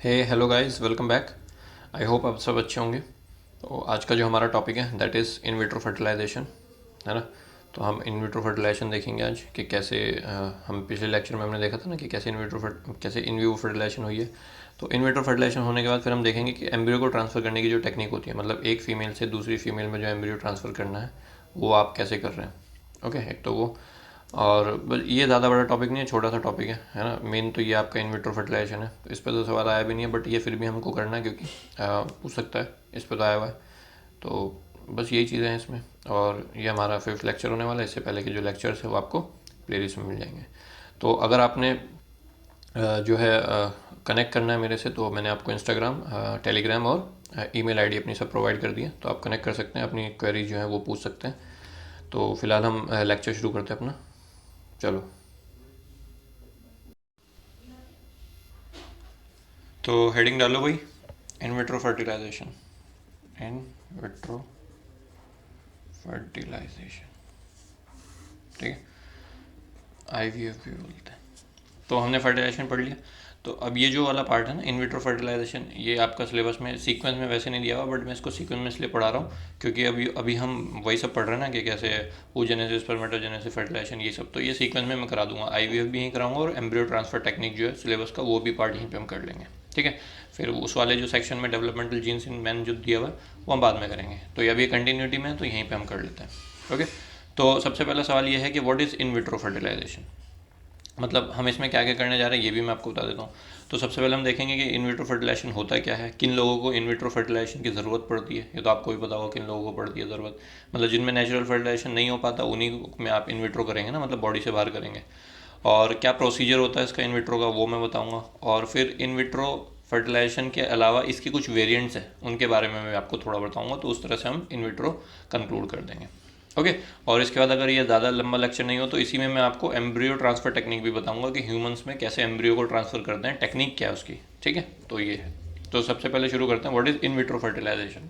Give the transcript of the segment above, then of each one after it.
Hey hello guys, welcome back. I hope आप सब अच्छे होंगे। तो आज का जो हमारा टॉपिक है that is in vitro fertilization, है ना। तो हम इन विट्रो फर्टिलाइजेशन देखेंगे आज कि कैसे हम पिछले लेक्चर में हमने देखा था ना कि कैसे इन विवो फर्टिलाइजेशन हुई है। तो इन विट्रो फर्टिलाइजेशन होने के बाद फिर हम देखेंगे कि एम्ब्रियो को ट्रांसफ़र करने की जो टेक्निक होती है, मतलब एक फ़ीमेल से दूसरी फीमेल में जो एम्ब्रियो ट्रांसफ़र करना है वो आप कैसे कर रहे हैं। ओके, एक तो वो, और बस ये ज़्यादा बड़ा टॉपिक नहीं है, छोटा सा टॉपिक है ना। मेन तो ये आपका इन विट्रो फर्टिलाइजेशन है, तो इस पर तो सवाल आया भी नहीं है, बट ये फिर भी हमको करना है क्योंकि पूछ सकता है, इस पर तो आया हुआ है। तो बस यही चीज़ें हैं इसमें, और ये हमारा 5th लेक्चर होने वाला है। इससे पहले के जो लेक्चर्स है वो आपको प्लेलिस्ट में मिल जाएंगे। तो अगर आपने जो है कनेक्ट करना है मेरे से, तो मैंने आपको इंस्टाग्राम, टेलीग्राम और ईमेल आईडी अपनी सब प्रोवाइड कर दी है, तो आप कनेक्ट कर सकते हैं, अपनी क्वेरी जो है वो पूछ सकते हैं। तो फिलहाल हम लेक्चर शुरू करते हैं अपना। चलो, तो हेडिंग डालो भाई, in vitro fertilization. In vitro fertilization, ठीक है, आईवीएफ भी बोलते हैं। तो हमने फर्टिलाइजेशन पढ़ लिया। तो अब ये जो वाला पार्ट है ना, इन विट्रो फर्टिलाइजेशन, ये आपका सिलेबस में सीक्वेंस में वैसे नहीं दिया हुआ, बट मैं इसको सीक्वेंस में इसलिए पढ़ा रहा हूँ क्योंकि अभी अभी हम वही सब पढ़ रहे हैं ना कि कैसे oogenesis, spermatogenesis, फर्टिलाइजेशन, ये सब। तो ये सीक्वेंस में मैं करा दूंगा, आईवीएफ भी यहीं कराऊंगा, और एम्ब्रियो ट्रांसफर टेक्निक जो है सिलेबस का, वो भी पार्ट यहीं पर हम कर लेंगे, ठीक है। फिर उस वाले जो सेक्शन में डेवलपमेंटल जीन्स इन मैन जो दिया हुआ है वो हम बाद में करेंगे। तो ये अभी कंटिन्यूटी में है, तो यहीं पर हम कर लेते हैं। ओके, तो सबसे पहला सवाल ये है कि what is in vitro fertilization, मतलब हम इसमें क्या क्या करने जा रहे हैं ये भी मैं आपको बता देता हूँ। तो सबसे पहले हम देखेंगे कि इन विट्रो फर्टिलाइजेशन होता क्या है, किन लोगों को इन विट्रो फर्टिलाइजेशन की ज़रूरत पड़ती है। ये तो आपको भी पता होगा किन लोगों को पड़ती है ज़रूरत, मतलब जिनमें नेचुरल फर्टिलाइजेशन नहीं हो पाता उन्हीं में आप इन विट्रो करेंगे ना, मतलब बॉडी से बाहर करेंगे। और क्या प्रोसीजर होता है इसका इन विट्रो का, वो मैं बताऊँगा। और फिर इन विट्रो फर्टिलाइजेशन के अलावा इसकी कुछ वेरिएंट्स हैं, उनके बारे में मैं आपको थोड़ा बताऊँगा। तो उस तरह से हम इन विट्रो कंक्लूड कर देंगे। ओके, और इसके बाद अगर ये ज़्यादा लंबा लेक्चर नहीं हो तो इसी में मैं आपको एम्ब्रियो ट्रांसफ़र टेक्निक भी बताऊंगा कि ह्यूमंस में कैसे एम्ब्रियो को ट्रांसफ़र करते हैं, टेक्निक क्या है उसकी, ठीक है। तो ये है। तो सबसे पहले शुरू करते हैं, what is in vitro fertilization.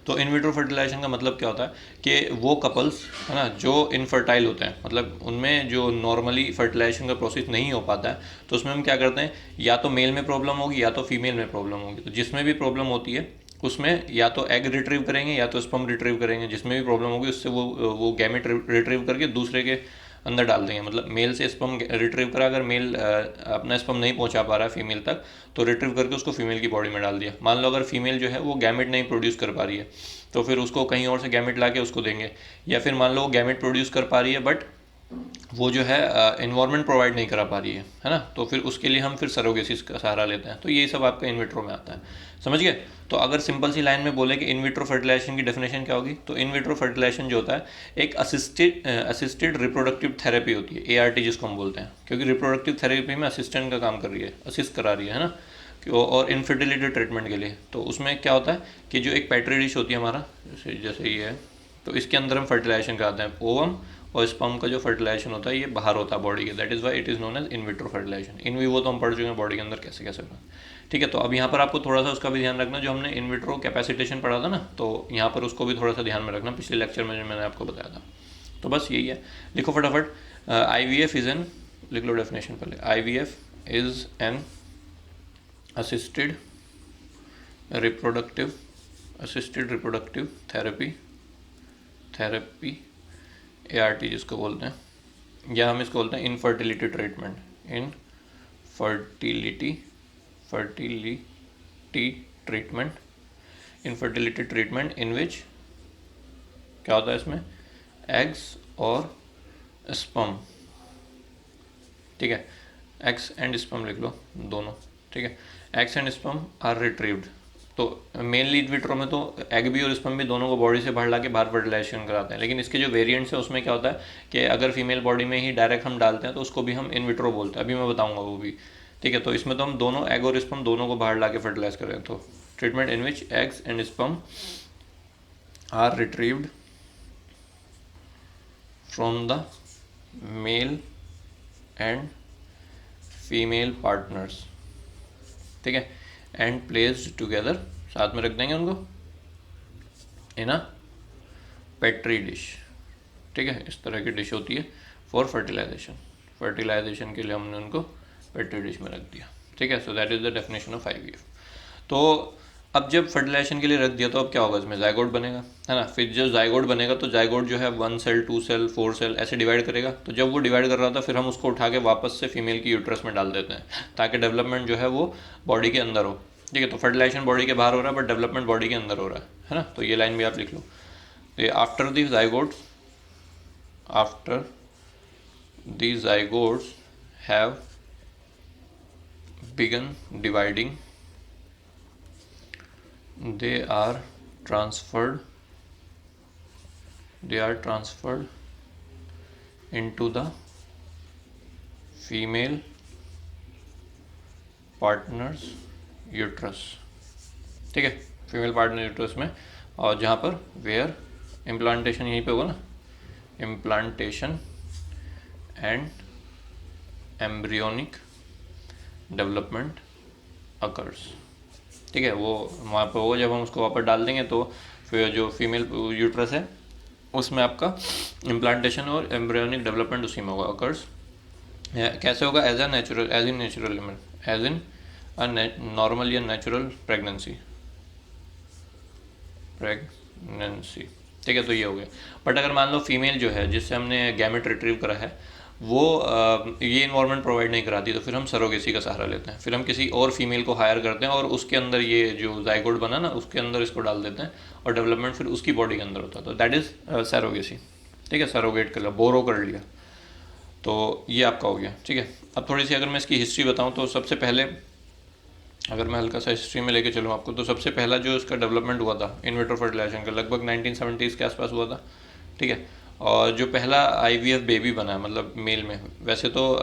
तो इन विट्रो फर्टिलाइजेशन का मतलब क्या होता है कि वो कपल्स, है ना, जो इनफर्टाइल होते हैं, मतलब उनमें जो नॉर्मली फर्टिलाइजेशन का प्रोसेस नहीं हो पाता है, तो उसमें हम क्या करते हैं, या तो मेल में प्रॉब्लम होगी या तो फीमेल में प्रॉब्लम होगी। तो जिसमें भी प्रॉब्लम होती है उसमें या तो एग रिट्रीव करेंगे या तो स्पर्म रिट्रीव करेंगे, जिसमें भी प्रॉब्लम होगी उससे वो गैमेट रिट्रीव करके दूसरे के अंदर डाल देंगे। मतलब मेल से स्पर्म रिट्रीव करा, अगर मेल अपना स्पर्म नहीं पहुंचा पा रहा है फीमेल तक, तो रिट्रीव करके उसको फीमेल की बॉडी में डाल दिया। मान लो अगर फीमेल जो है वो गैमेट नहीं प्रोड्यूस कर पा रही है, तो फिर उसको कहीं और से गैमेट ला के उसको देंगे। या फिर मान लो वो गैमेट प्रोड्यूस कर पा रही है बट वो जो है इन्वायरमेंट प्रोवाइड नहीं करा पा रही है ना, तो फिर उसके लिए हम फिर सरोगेसी का सहारा लेते हैं। तो ये सब आपका इन विट्रो में आता है, समझ गए। तो अगर सिंपल सी लाइन में बोले कि इन विट्रो फर्टिलाइजेशन की डेफिनेशन क्या होगी, तो इन विट्रो फर्टिलाइजेशन जो होता है एक असिस्टेड रिप्रोडक्टिव थेरेपी होती है, एआरटी जिसको हम बोलते हैं, क्योंकि रिप्रोडक्टिव थेरेपी में असिस्टेंट का काम कर रही है, असिस्ट करा रही है ना। और इनफर्टिलिटी ट्रीटमेंट के लिए तो उसमें क्या होता है कि जो एक पेट्री डिश होती है हमारा, जैसे जैसे ये है, तो इसके अंदर हम फर्टिलाइजेशन कराते हैं। ओवम और स्पर्म का जो फर्टिलाइजेशन होता है ये बाहर होता है बॉडी के, that is why it is known as in vitro fertilization. In vivo तो हम पढ़ चुके हैं बॉडी के अंदर कैसे कैसे होगा, ठीक है। तो अब यहाँ पर आपको थोड़ा सा उसका भी ध्यान रखना, जो हमने इन विट्रो कैपेसिटेशन पढ़ा था ना, तो यहाँ पर उसको भी थोड़ा सा ध्यान में रखना, पिछले लेक्चर में जो मैंने आपको बताया था। तो बस यही है, लिखो फटाफट। I V F is an, लिख लो डेफिनेशन पहले। I V F is an assisted reproductive therapy, ART जिसको बोलते हैं, या हम इसको बोलते हैं infertility treatment. Fertility treatment in which क्या होता है इसमें, एग्स और स्पर्म, ठीक है। एग्स एंड स्पर्म लिख लो दोनों, ठीक है। Eggs and sperm are retrieved. तो मेनली इन विट्रो में तो एग भी और स्पर्म भी दोनों को बॉडी से बाहर ला के बाहर फर्टिलाइजेशन कराते हैं, लेकिन इसके जो वेरिएंट्स है उसमें क्या होता है कि अगर फीमेल बॉडी में ही डायरेक्ट हम डालते हैं तो उसको भी हम इन विट्रो बोलते हैं, अभी मैं बताऊंगा वो भी, ठीक है। तो इसमें तो हम दोनों एग और स्पर्म दोनों को बाहर ला के फर्टिलाइज कर रहे हैं। तो treatment in which eggs and sperm are retrieved from the male and female partners, ठीक है, एंड प्लेस्ड टुगेदर, साथ में रख देंगे उनको, इन अ पेट्री डिश, ठीक है। इस तरह की डिश होती है फॉर फर्टिलाइजेशन के लिए हमने उनको पेट्री डिश में रख दिया, ठीक है। So that is the definition of IVF. तो अब जब फर्टिलाइजेशन के लिए रख दिया तो अब क्या होगा, इसमें जाइगोट बनेगा, है ना। फिर जब जाइगोट बनेगा तो जाइगोट जो है 1 सेल 2 सेल 4 सेल ऐसे डिवाइड करेगा। तो जब वो डिवाइड कर रहा था फिर हम उसको उठा के वापस से फीमेल की यूट्रस में डाल देते हैं ताकि डेवलपमेंट जो है वो बॉडी के अंदर हो, ठीक है। तो फर्टिलाइजेशन बॉडी के बाहर हो रहा है बट डेवलपमेंट बॉडी के अंदर हो रहा है ना। तो ये लाइन भी आप लिख लो। तो after the zygotes, after the zygotes have begun dividing, they are transferred into the female partner's uterus, ठीक है, फीमेल पार्टनर यूट्रस में। और जहाँ पर वेयर इम्प्लांटेशन यहीं पे होगा ना, implantation and embryonic development occurs, ठीक है। वो वहाँ पे होगा, जब हम उसको वापस डाल देंगे तो फिर जो फीमेल यूट्रस है उसमें आपका इम्प्लांटेशन और एम्ब्रियोनिक डेवलपमेंट उसी में होगा, अकर्स। कैसे होगा, as in natural as in normal या नेचुरल प्रेगनेंसी, ठीक है। तो ये हो गया। बट अगर मान लो फीमेल जो है जिससे हमने गैमेट रिट्रीव करा है वो ये इन्वायरमेंट प्रोवाइड नहीं कराती तो फिर हम सरोगेसी का सहारा लेते हैं। फिर हम किसी और फीमेल को हायर करते हैं और उसके अंदर ये जो जाइगोट बना ना उसके अंदर इसको डाल देते हैं और डेवलपमेंट फिर उसकी बॉडी के अंदर होता है। तो दैट इज़ सरोगेसी, ठीक है। सरोगेट कर लिया, बोरो कर लिया, तो ये आपका हो गया, ठीक है। अब थोड़ी सी अगर मैं इसकी हिस्ट्री बताऊँ तो सबसे पहले अगर मैं हल्का सा हिस्ट्री में लेके चलूँ आपको, तो सबसे पहला जो इसका डेवलपमेंट हुआ था इन विट्रो फर्टिलाइजेशन का लगभग 1970s के आसपास हुआ था, ठीक है। और जो पहला आईवीएफ बेबी बना है मतलब मेल में, वैसे तो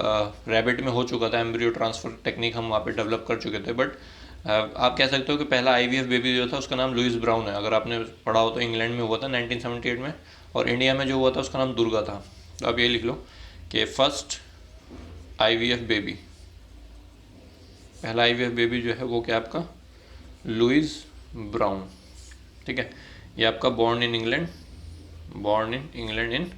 रैबिट में हो चुका था, एम्ब्रियो ट्रांसफ़र टेक्निक हम वहाँ पे डेवलप कर चुके थे, बट आप कह सकते हो कि पहला आईवीएफ बेबी जो था उसका नाम लुइस ब्राउन है। अगर आपने पढ़ा हो तो इंग्लैंड में हुआ था 1978 में, और इंडिया में जो हुआ था उसका नाम दुर्गा था। तो आप ये लिख लो कि फर्स्ट आईवीएफ बेबी, पहला आईवीएफ बेबी जो है वो क्या आपका लुइस ब्राउन, ठीक है। ये आपका बॉर्न इन इंग्लैंड इन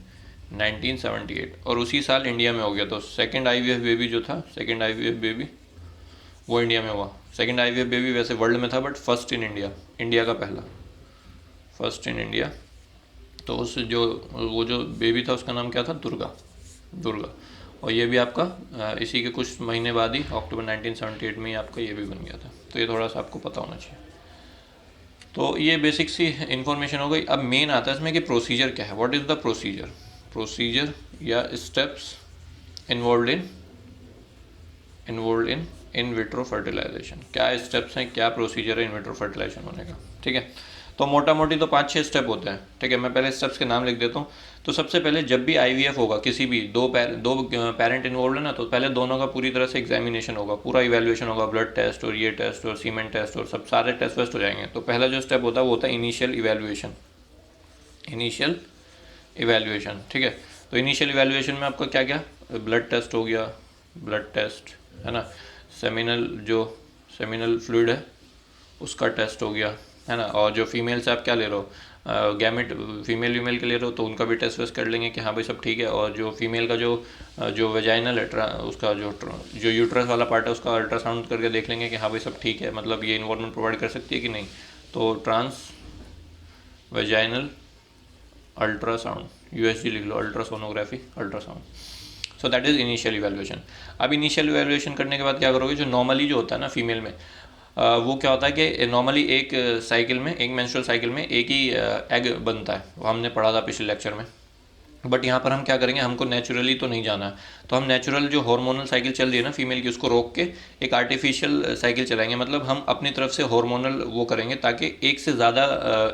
1978 और उसी साल इंडिया में हो गया। तो सेकंड आईवीएफ बेबी जो था, सेकंड आईवीएफ बेबी वो इंडिया में हुआ। सेकंड आईवीएफ बेबी वैसे वर्ल्ड में था but first in India, India का पहला, फर्स्ट इन इंडिया। तो उस जो वो जो बेबी था उसका नाम क्या था, दुर्गा। और ये भी आपका इसी के कुछ महीने बाद ही अक्टूबर 1978 में ही आपका ये भी बन गया था। तो ये थोड़ा सा आपको पता होना चाहिए। तो ये बेसिक सी इन्फॉर्मेशन हो गई। अब मेन आता है इसमें कि प्रोसीजर क्या है, व्हाट इज़ द प्रोसीजर या steps involve in vitro fertilization. क्या स्टेप्स हैं, क्या प्रोसीजर है इन विट्रो फर्टिलाइजेशन होने का, ठीक है। तो मोटा मोटी तो 5-6 स्टेप होते हैं, ठीक है। मैं पहले स्टेप्स के नाम लिख देता हूँ। तो सबसे पहले जब भी आईवीएफ होगा, किसी भी दो पेरेंट इन्वॉल्व है ना, तो पहले दोनों का पूरी तरह से एग्जामिनेशन होगा, पूरा इवैल्यूएशन होगा, ब्लड टेस्ट और ये टेस्ट और सीमेंट टेस्ट और सब सारे टेस्ट वेस्ट हो जाएंगे। तो पहला जो स्टेप होता है वो होता है इनिशियल इवैल्यूएशन, ठीक है। तो इनिशियल इवैल्यूएशन में आपका क्या क्या, ब्लड टेस्ट हो गया, ब्लड टेस्ट है ना, सेमिनल फ्लूइड है उसका टेस्ट हो गया, है ना। और जो फीमेल से आप क्या ले रहे हो, गैमेट फीमेल के ले रहे हो तो उनका भी टेस्ट वेस्ट कर लेंगे कि हाँ भाई सब ठीक है। और जो फीमेल का जो वेजाइनल है, उसका जो यूट्रस वाला पार्ट है उसका अल्ट्रासाउंड करके देख लेंगे कि हाँ भाई सब ठीक है, मतलब ये इन्वॉल्वमेंट प्रोवाइड कर सकती है कि नहीं। तो ट्रांस वेजाइनल अल्ट्रासाउंड, यूएसजी लिख लो, ultrasonography ultrasound. So that is initial evaluation. अब इनिशियल इवैल्यूएशन करने के बाद क्या करोगे, जो नॉर्मली जो होता है ना फीमेल में, वो क्या होता है कि नॉर्मली एक साइकिल में, एक मेंस्ट्रुअल साइकिल में एक ही एग बनता है, वो हमने पढ़ा था पिछले लेक्चर में। बट यहाँ पर हम क्या करेंगे, हमको नेचुरली तो नहीं जाना है, तो हम नेचुरल जो हार्मोनल साइकिल चल रही है ना फीमेल की, उसको रोक के एक आर्टिफिशियल साइकिल चलाएंगे। मतलब हम अपनी तरफ से हार्मोनल वो करेंगे ताकि एक से ज़्यादा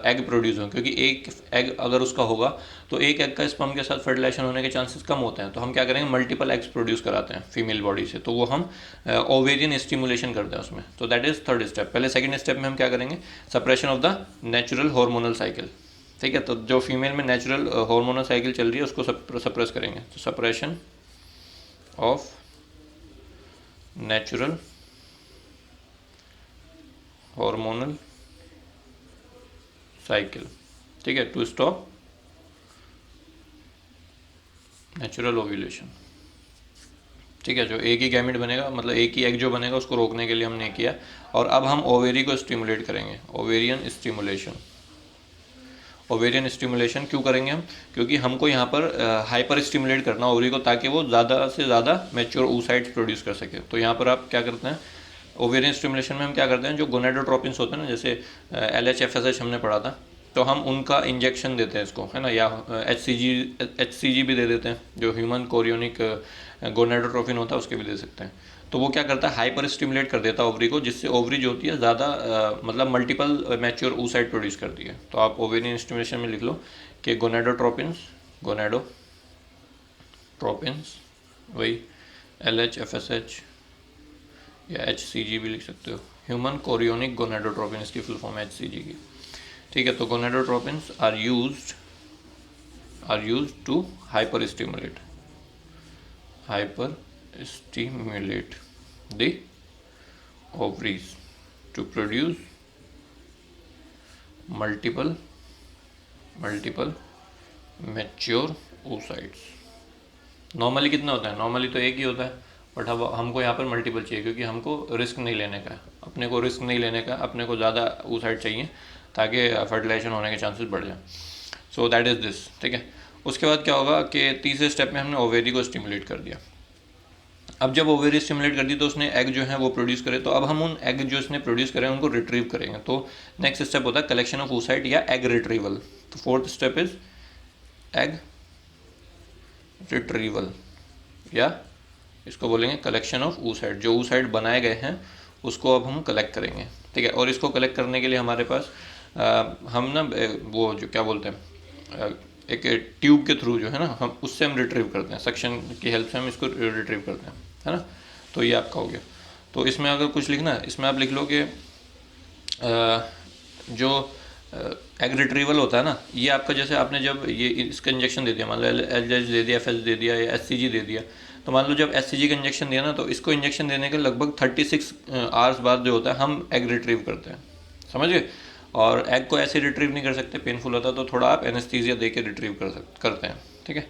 एग प्रोड्यूस हो, क्योंकि एक एग अगर उसका होगा तो एक एग का स्पर्म के साथ फर्टिलाइजेशन होने के चांसेस कम होते हैं। तो हम क्या करेंगे, मल्टीपल एग्स प्रोड्यूस कराते हैं फीमेल बॉडी से, तो वो हम ओवेरियन स्टिमुलेशन करते हैं उसमें। तो दैट इज़ थर्ड स्टेप। पहले सेकंड स्टेप में हम क्या करेंगे, suppression of the natural hormonal cycle, ठीक है। तो जो फीमेल में नेचुरल हार्मोनल साइकिल चल रही है उसको सप्रेस करेंगे। तो suppression of natural hormonal cycle, ठीक है, टू स्टॉप नेचुरल ओव्यूलेशन, ठीक है, जो एक ही गैमेट बनेगा, मतलब एक ही एग जो बनेगा उसको रोकने के लिए हमने किया। और अब हम ओवेरी को स्टिमुलेट करेंगे, ओवेरियन स्टिमुलेशन। ओवेरियन स्टिमुलेशन क्यों करेंगे हम? क्योंकि हमको यहाँ पर हाइपर स्टिमुलेट करना ओवरी को, ताकि वो ज़्यादा से ज़्यादा मैच्योर oocytes प्रोड्यूस कर सके। तो यहाँ पर आप क्या करते हैं, ओवेरियन स्टिमुलेशन में हम क्या करते हैं, जो गोनेडोट्रोपिन्स होते हैं ना, जैसे LH, FSH हमने पढ़ा था, तो हम उनका इंजेक्शन देते हैं इसको, है ना, या HCG भी दे देते हैं, जो ह्यूमन कोरियोनिक गोनेडोट्रोपिन होता है उसके भी दे सकते हैं। तो वो क्या करता है, हाइपर स्टिमुलेट कर देता है ओवरी को, जिससे ओवरी जो होती है ज़्यादा मतलब मल्टीपल मैच्योर oocyte प्रोड्यूस करती है। तो आप ओवेरियन स्टिमुलेशन में लिख लो कि गोनेडोट्रोपिन्स वही LH, FSH या HCG भी लिख सकते हो, ह्यूमन कोरियोनिक गोनेडोट्रोपिन, इसकी फुल फॉर्म है HCG की। ठीक है, तो gonadotropins are used to hyper stimulate the ovaries to produce multiple mature oocytes। Normally कितना होता है? नॉर्मली तो एक ही होता है, बट अब हमको यहाँ पर मल्टीपल चाहिए, क्योंकि हमको रिस्क नहीं लेने का है, अपने को रिस्क नहीं लेने का, अपने को ज़्यादा oocyte चाहिए ताकि फर्टिलाइजेशन होने के चांसेस बढ़ जाए। सो दैट इज़ दिस। ठीक है, उसके बाद क्या होगा कि तीसरे स्टेप में हमने ओवेरी को स्टिमुलेट कर दिया। अब जब ओवेरी स्टिमुलेट कर दी तो उसने एग जो है वो प्रोड्यूस करे, तो अब हम उन एग जो इसने प्रोड्यूस करे उनको रिट्रीव करेंगे। तो नेक्स्ट स्टेप होता है कलेक्शन ऑफ oocyte या एग रिट्रीवल। तो fourth step is egg retrieval, या इसको बोलेंगे कलेक्शन ऑफ oocyte। जो oocyte बनाए गए हैं उसको अब हम कलेक्ट करेंगे। ठीक है, और इसको कलेक्ट करने के लिए हमारे पास हम ना वो जो क्या बोलते हैं, एक ट्यूब के थ्रू जो है ना, हम उससे हम रिट्रीव करते हैं, सक्शन की हेल्प से हम इसको रिट्रीव करते हैं, है ना। तो ये आपका हो गया। तो इसमें अगर कुछ लिखना है, इसमें आप लिख लो कि जो एग रिट्रीवल होता है ना, ये आपका जैसे आपने जब ये इसका इंजेक्शन दे दिया, मान लो LH दे दिया, FH दे दिया या HCG दे दिया, तो मान लो जब HCG का इंजेक्शन दिया ना, तो इसको इंजेक्शन देने के लगभग 36 आवर्स बाद जो होता है हम एग रिट्रीव करते हैं, समझ गए। और एग को ऐसे रिट्रीव नहीं कर सकते, पेनफुल होता है, तो थोड़ा आप एनेस्थीसिया दे के रिट्रीव करते हैं। ठीक है,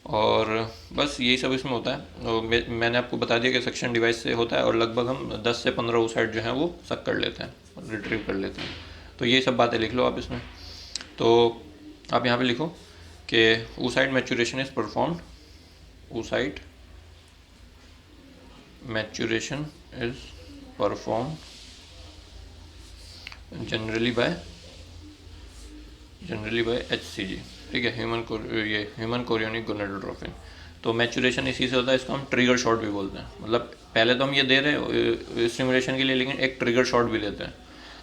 और बस यही सब इसमें होता है। और मैंने आपको बता दिया कि सक्शन डिवाइस से होता है, और लगभग हम 10 से 15 oocyte जो हैं वो सक कर लेते हैं, रिट्रीव कर लेते हैं। तो ये सब बातें लिख लो आप इसमें। तो आप यहाँ पे लिखो कि oocyte maturation is performed, oocyte maturation is performed generally by HCG। ठीक है, ह्यूमन कोरियोनिक गोनेडोट्रोपिन। तो मैच्योरेशन इसी से होता है, इसको हम ट्रिगर शॉट भी बोलते हैं। मतलब पहले तो हम ये दे रहे हैं स्टिमुलेशन के लिए, लेकिन एक ट्रिगर शॉट भी देते हैं।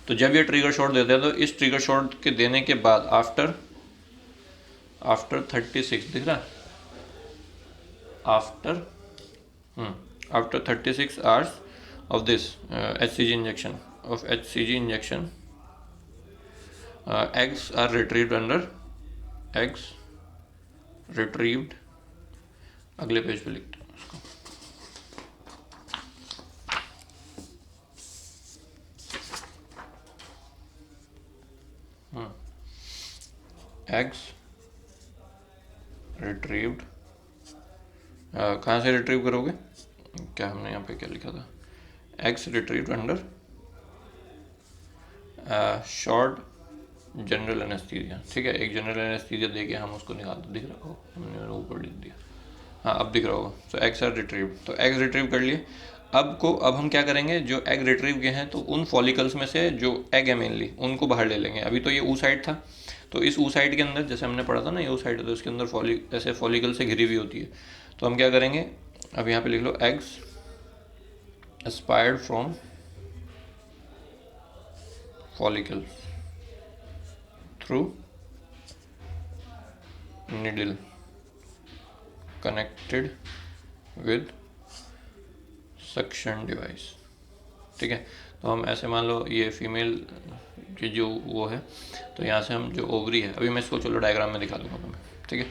तो जब ये ट्रिगर शॉट देते हैं तो इस ट्रिगर शॉट के देने के बाद आफ्टर 36 दिख रहा है, after 36 hours of this HCG injection, eggs are retrieved अगले पेज पे लिखते हैं उसको। एग्स रिट्रीव्ड, कहाँ से रिट्रीव करोगे, क्या हमने यहाँ पे क्या लिखा था, eggs retrieved under short general anaesthesia. ठीक है, एक जनरल एनेस्थीसिया देके हम उसको निकालते, दिख रहा हो, हमने ऊपर लिख दिया, हाँ अब दिख रहा होगा। सो एग्स आर रिट्रीव्ड, तो एग्स रिट्रीव कर लिए। अब हम क्या करेंगे, जो एग रिट्रीव गए हैं तो उन फॉलिकल्स में से जो एग है मेनली उनको बाहर ले लेंगे। अभी तो ये oocyte था, तो इस oocyte के अंदर जैसे हमने पढ़ा था ना, ये oocyte है तो इसके अंदर ऐसे फॉलिकल से घिरी हुई होती है। तो हम क्या करेंगे, अब यहाँ पे लिख लो eggs aspired from follicles through needle connected with suction device। ठीक है, तो हम ऐसे मान लो ये फीमेल की जो वो है, तो यहाँ से हम जो ओवरी है, अभी मैं इसको चलो डायग्राम में दिखा दूंगा तुम्हें। ठीक है,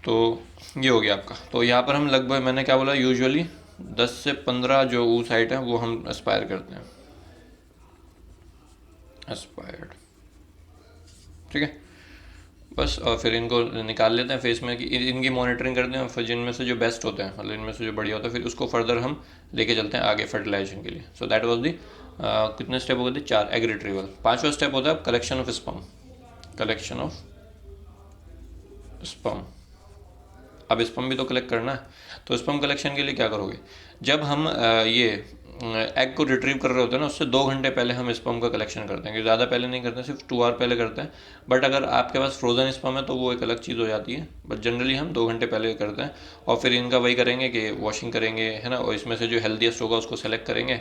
तो ये हो गया आपका। तो यहाँ पर हम लगभग, मैंने क्या बोला, यूजुअली 10 से 15 जो oocyte है वो हम एस्पायर करते हैं, एस्पायर्ड। ठीक है, बस, और फिर इनको निकाल लेते हैं फेस में कि इनकी मॉनिटरिंग करते हैं, फिर जिनमें से जो बेस्ट होते हैं, मतलब इनमें से जो बढ़िया होता है, फिर उसको फर्दर हम लेके चलते हैं आगे फर्टिलाइजेशन के लिए। सो दैट वाज दी कितने स्टेप हो गए थे, 4। Egg retrieval. 5वां स्टेप होता है collection of sperm. Collection of sperm. अब स्पर्म भी तो कलेक्ट करना है, तो स्पर्म कलेक्शन के लिए क्या करोगे, जब हम ये एग को रिट्रीव कर रहे होते हैं ना, उससे 2 घंटे पहले हम स्पर्म का कलेक्शन करते हैं, क्योंकि ज़्यादा पहले नहीं करते, सिर्फ 2 आवर पहले करते हैं। बट अगर आपके पास फ्रोजन स्पर्म है तो वो एक अलग चीज़ हो जाती है, बट जनरली हम 2 घंटे पहले करते हैं। और फिर इनका वही करेंगे कि वॉशिंग करेंगे, है ना, और इसमें से जो हेल्दीएस्ट होगा उसको सेलेक्ट करेंगे।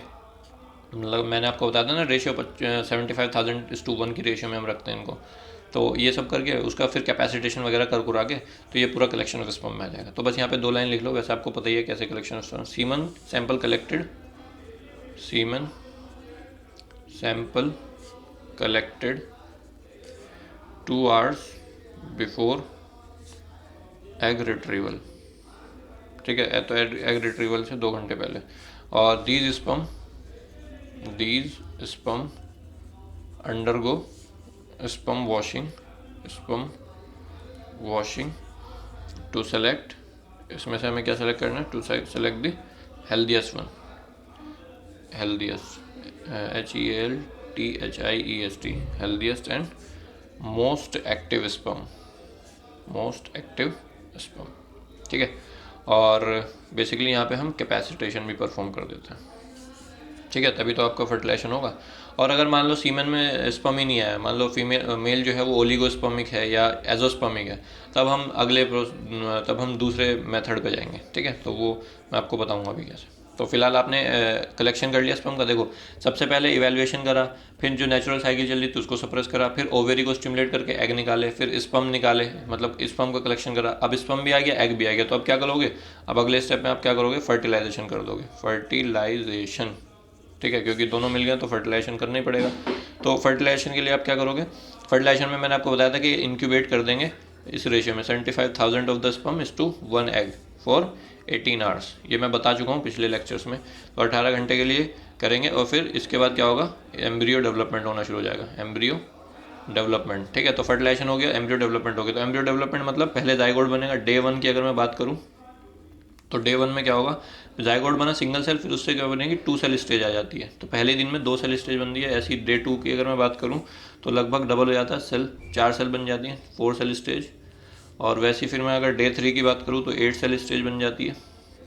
मतलब मैंने आपको बताया था ना, रेशियो 75,000:1 की रेशियो में हम रखते हैं इनको। तो ये सब करके उसका फिर कैपेसिटेशन वगैरह कर कुरा के, तो ये पूरा कलेक्शन ऑफ स्पर्म में आ जाएगा। तो बस यहाँ पे 2 लाइन लिख लो, वैसे आपको पता ही है कैसे collection of sperm. Semen sample collected, semen sample collected 2 hours before egg retrieval. ठीक है, तो एग रिट्रीवल से 2 घंटे पहले। और these sperm undergo sperm washing to select, इसमें से हमें क्या सेलेक्ट करना है, to select the healthiest one, healthiest HELTHIEST, healthiest and most active sperm, ठीक है। और बेसिकली यहाँ पे हम कैपेसिटेशन भी परफॉर्म कर देते हैं, ठीक है, तभी तो आपका फर्टिलाइजेशन होगा। और अगर मान लो सीमेन में स्पर्म ही नहीं आया, मान लो मेल जो है वो ओलिगोस्पर्मिक है या एजोस्पर्मिक है, तब हम दूसरे मेथड पे जाएंगे, ठीक है। तो वो मैं आपको बताऊंगा अभी कैसे। तो फिलहाल आपने कलेक्शन कर लिया स्पर्म का। देखो, सबसे पहले इवैल्यूएशन करा, फिर जो नेचुरल साइकिल चल रही थी उसको सप्रेस करा, फिर ओवेरी को स्टिमुलेट करके एग निकाले, फिर स्पर्म निकाले, मतलब स्पर्म का कलेक्शन करा। अब स्पर्म भी आ गया, एग भी आ गया, तो अब क्या करोगे, अब अगले स्टेप में आप क्या करोगे, फर्टिलाइजेशन कर दोगे, फर्टिलाइजेशन, ठीक है, क्योंकि दोनों मिल गए तो फर्टिलाइजेशन करना ही पड़ेगा। तो फर्टिलाइजेशन के लिए आप क्या करोगे, फर्टिलाइजेशन में मैंने आपको बताया था कि इंक्यूबेट कर देंगे इस रेशियो में 75,000 of the sperm is to 1 egg for 18 hours. ये मैं बता चुका हूँ पिछले लेक्चर्स में। तो 18 घंटे के लिए करेंगे, और फिर इसके बाद क्या होगा, एम्ब्रियो डेवलपमेंट होना शुरू हो जाएगा, एम्ब्रियो डेवलपमेंट, ठीक है। तो फर्टिलाइजेशन हो गया, एम्ब्रियो डेवलपमेंट हो गया। तो एम्ब्रियो डेवलपमेंट मतलब पहले जाइगोट बनेगा, डे 1 की अगर मैं बात करूँ तो डे 1 में क्या होगा, जाइगोट बना सिंगल सेल, फिर उससे क्या बनेगी, 2 सेल स्टेज आ जाती है। तो पहले दिन में 2 सेल स्टेज बनती है। ऐसी डे 2 की अगर मैं बात करूँ तो लगभग डबल हो जाता है, सेल 4 सेल बन जाती हैं, 4 सेल स्टेज। और वैसे फिर मैं अगर डे 3 की बात करूँ तो 8 सेल स्टेज बन जाती है।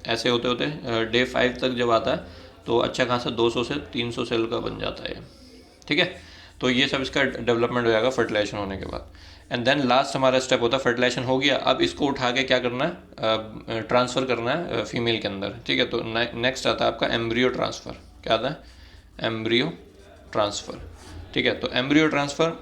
ऐसे होते होते डे 5 तक जब आता है तो अच्छा खासा 200 से 300 सेल का बन जाता है, ठीक है। तो ये सब इसका डेवलपमेंट हो जाएगा फर्टिलाइजेशन होने के बाद। एंड देन लास्ट हमारा स्टेप होता है, फर्टिलाइजेशन हो गया, अब इसको उठा के क्या करना है, ट्रांसफ़र करना है फीमेल के अंदर, ठीक है। तो नेक्स्ट आता है आपका एम्ब्रियो ट्रांसफ़र। क्या आता है, एम्ब्रियो ट्रांसफ़र, ठीक है। तो एम्ब्रियो ट्रांसफ़र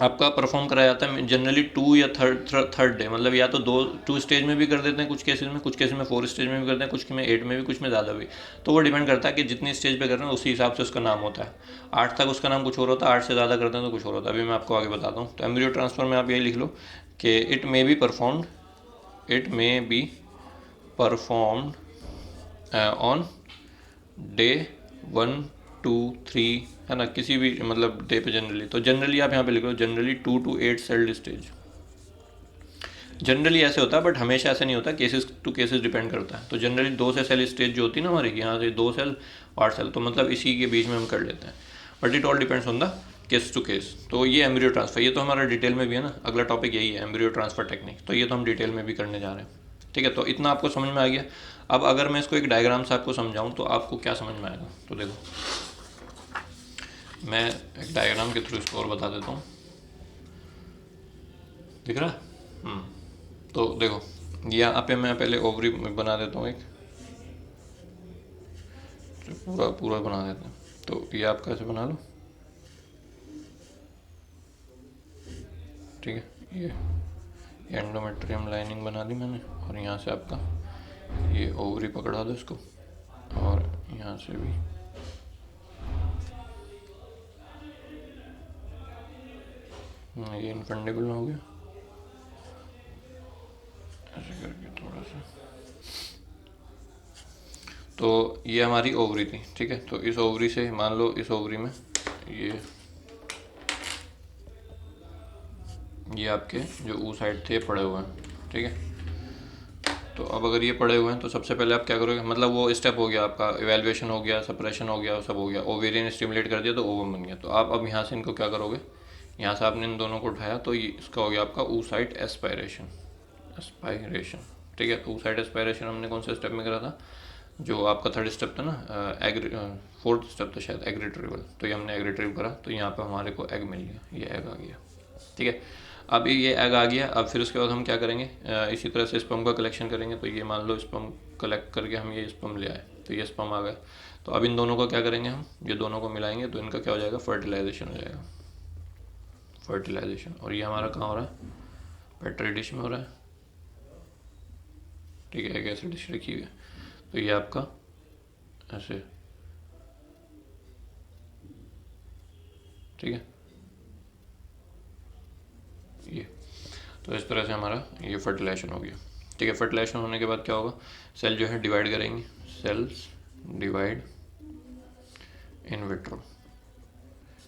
आपका परफॉर्म कराया जाता है जनरली 2 या थर्ड डे, मतलब या तो 2 स्टेज में भी कर देते हैं कुछ केसेस में 4 स्टेज में भी करते हैं, कुछ में 8 में भी, कुछ में ज़्यादा भी। तो वो डिपेंड करता है कि जितनी स्टेज पे कर रहे हैं उसी हिसाब से उसका नाम होता है। 8 तक उसका नाम कुछ और होता है, 8 से ज़्यादा करते हैं तो कुछ और होता है। अभी मैं आपको आगे बताता हूँ। तो एम्ब्रियो ट्रांसफर में आप यही लिख लो कि it may be performed on day 1, 2, 3, है ना, किसी भी मतलब डे पे जनरली। तो जनरली आप यहाँ पे लिख लो, generally 2 to 8 celled stage. Generally ऐसे होता है, बट हमेशा ऐसे नहीं होता, केसेस टू केसेस डिपेंड करता है। तो जनरली 2 से सेल स्टेज जो होती है ना हमारी, यहाँ से 2 सेल 8 सेल, तो मतलब इसी के बीच में हम कर लेते हैं। But it all depends on the case to case. तो ये एम्ब्रियो ट्रांसफर, ये तो हमारा डिटेल में भी है ना, अगला टॉपिक यही है, एम्ब्रियो ट्रांसफर टेक्निक। तो ये तो हम डिटेल में भी करने जा रहे हैं, ठीक है। तो इतना आपको समझ में आ गया। अब अगर मैं इसको एक डायग्राम से आपको समझाऊँ तो आपको क्या समझ में आएगा, तो देखो मैं एक डायग्राम के थ्रू इसको और बता देता हूँ। दिख रहा है? तो देखो, यहाँ पे मैं पहले ओवरी बना देता हूँ एक, तो पूरा बना देते हैं। तो ये आप कैसे बना लो, ठीक है। ये एंडोमेट्रियम लाइनिंग बना दी मैंने, और यहाँ से आपका ये ओवरी पकड़ा दो इसको, और यहाँ से भी ये इनफंडिबल हो गया, ऐसे करके थोड़ा सा। तो ये हमारी ओवरी थी, ठीक है। तो इस ओवरी से मान लो, इस ओवरी में ये आपके जो ऊ साइड थे पड़े हुए हैं, ठीक है। तो अब अगर ये पड़े हुए हैं तो सबसे पहले आप क्या करोगे, मतलब वो स्टेप हो गया आपका, इवेल्युएशन हो गया, सप्रेशन हो गया, सब हो गया, ओवेरियन स्टिमुलेट कर दिया तो ओवम बन गया। तो आप अब यहाँ से इनको क्या करोगे, यहाँ से आपने इन दोनों को उठाया तो ये इसका हो गया आपका oocyte एस्पायरेशन, ठीक है। तो oocyte एस्पायरेशन हमने कौन से स्टेप में करा था, जो आपका थर्ड स्टेप था ना, एग, फोर्थ स्टेप था शायद, एग रिट्रीवल। तो ये हमने एग रिट्रीव करा तो यहाँ पे हमारे को एग मिल गया, ये एग आ गया, ठीक है। अब ये एग आ गया, अब फिर उसके बाद हम क्या करेंगे, इसी तरह से स्पर्म का कलेक्शन करेंगे। तो ये मान लो स्पर्म कलेक्ट करके हम ये स्पर्म ले आए, तो ये स्पर्म आ गए। तो अब इन दोनों को क्या करेंगे हम, ये दोनों को मिलाएंगे तो इनका क्या हो जाएगा, फर्टिलाइजेशन हो जाएगा, फर्टिलाइजेशन। और ये हमारा कहाँ हो रहा है, पेट्री डिश में हो रहा है, ठीक है। एक ऐसी डिश रखी हुई है, तो ये आपका ऐसे, ठीक है, ये। तो इस तरह से हमारा ये फर्टिलाइजेशन हो गया, ठीक है। फर्टिलाइजेशन होने के बाद क्या होगा, सेल जो है डिवाइड करेंगे, cells divide in vitro,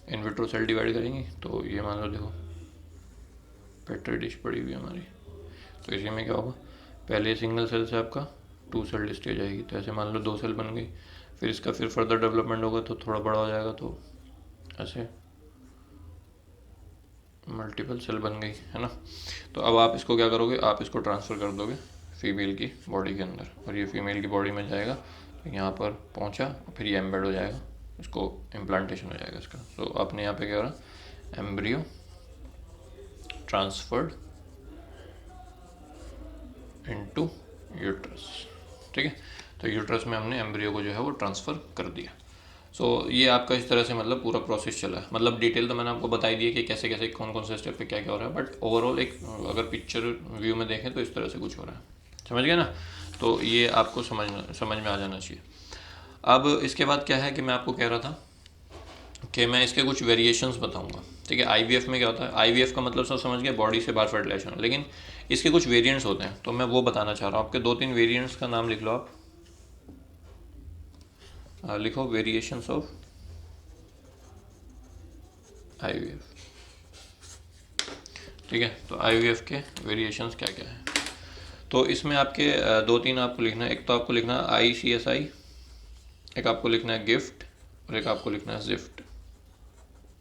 in vitro cell divide करेंगे। तो ये मान लो देखो पेट्री डिश पड़ी हुई है हमारी, तो इसी में क्या होगा, पहले सिंगल सेल से आपका 2 सेल स्टेज आएगी, तो ऐसे मान लो 2 सेल बन गई, फिर इसका फिर फर्दर डेवलपमेंट होगा तो थोड़ा बड़ा हो जाएगा, तो ऐसे मल्टीपल सेल बन गई, है ना। तो अब आप इसको क्या करोगे, आप इसको ट्रांसफ़र कर दोगे फीमेल की बॉडी के अंदर, और ये फीमेल की बॉडी में जाएगा, तो यहाँ पर पहुँचा, फिर ये एम्बेड हो जाएगा, इसको इम्प्लांटेशन हो जाएगा इसका। तो आपने यहाँ पे क्या करा, एम्ब्रियो ट्रांसफर्ड इनटू यूट्रस, ठीक है। तो यूट्रस में हमने एम्ब्रियो को जो है वो ट्रांसफ़र कर दिया। सो ये आपका इस तरह से मतलब पूरा प्रोसेस चला है। मतलब डिटेल तो मैंने आपको बताई दी है कि कैसे कैसे कौन कौन से स्टेप पे क्या क्या हो रहा है, बट ओवरऑल एक अगर पिक्चर व्यू में देखें तो इस तरह से कुछ हो रहा है, समझ गए ना। तो ये आपको समझ में आ जाना चाहिए। अब इसके बाद क्या है कि मैं आपको कह रहा था कि मैं इसके कुछ वेरिएशंस बताऊंगा, ठीक है। आईवीएफ में क्या होता है, आईवीएफ का मतलब सब समझ गए, बॉडी से बाहर फर्टिलाइजेशन, लेकिन इसके कुछ वेरिएंट्स होते हैं, तो मैं वो बताना चाह रहा हूँ। आपके 2-3 वेरिएंट्स का नाम लिख लो आप, लिखो वेरिएशंस ऑफ आईवीएफ, ठीक है। तो आईवीएफ के वेरिएशंस क्या क्या है, तो इसमें आपके 2-3 आपको लिखना है। एक तो आपको लिखना है ICSI, एक आपको लिखना है गिफ्ट, और एक आपको लिखना है जिफ्ट,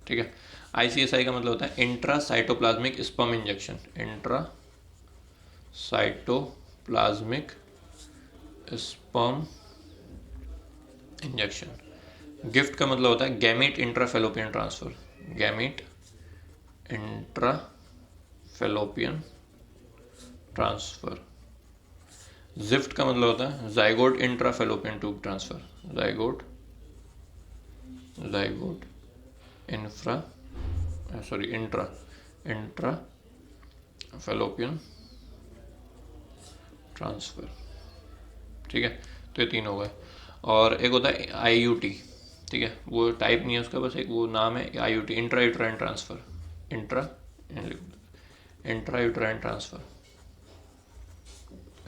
ठीक है। ICSI का मतलब होता है intra cytoplasmic sperm injection, intra cytoplasmic sperm injection. Gift का मतलब होता है gamete intrafallopian transfer, gamete intrafallopian transfer. Gift का मतलब होता है zygote intrafallopian tube transfer, zygote intra fallopian transfer, ठीक है। तो ये 3 हो गए। और एक होता है IUT, ठीक है, वो टाइप नहीं है उसका, बस एक वो नाम है IUT, intra uterine transfer, intra uterine transfer,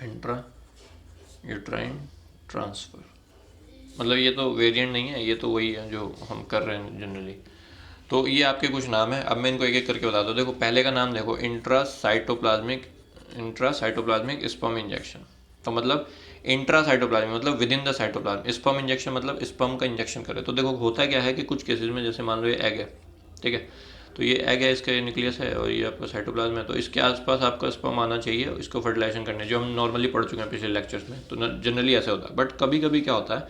intra uterine transfer. मतलब ये तो वेरिएंट नहीं है, ये तो वही है जो हम कर रहे हैं जनरली। तो ये आपके कुछ नाम है, अब मैं इनको एक एक करके बता दूँ। देखो पहले का नाम देखो, इंट्रा साइटोप्लाज्मिक स्पर्म इंजेक्शन। तो मतलब इंट्रा साइटोप्लाज्मिक मतलब with in the cytoplasm, sperm injection मतलब स्पर्म का इंजेक्शन करे। तो देखो होता क्या है कि कुछ केसेस में जैसे मान लो ये एग है, ठीक है, तो ये एग है, इसका न्यूक्लियस है और ये आपका साइटोप्लाज्म है, तो इसके आसपास आपका स्पर्म आना चाहिए इसको फर्टिलाइजेशन करने, जो हम नॉर्मली पढ़ चुके हैं पिछले लेक्चर्स में। तो जनरली ऐसा होता है, बट कभी कभी क्या होता है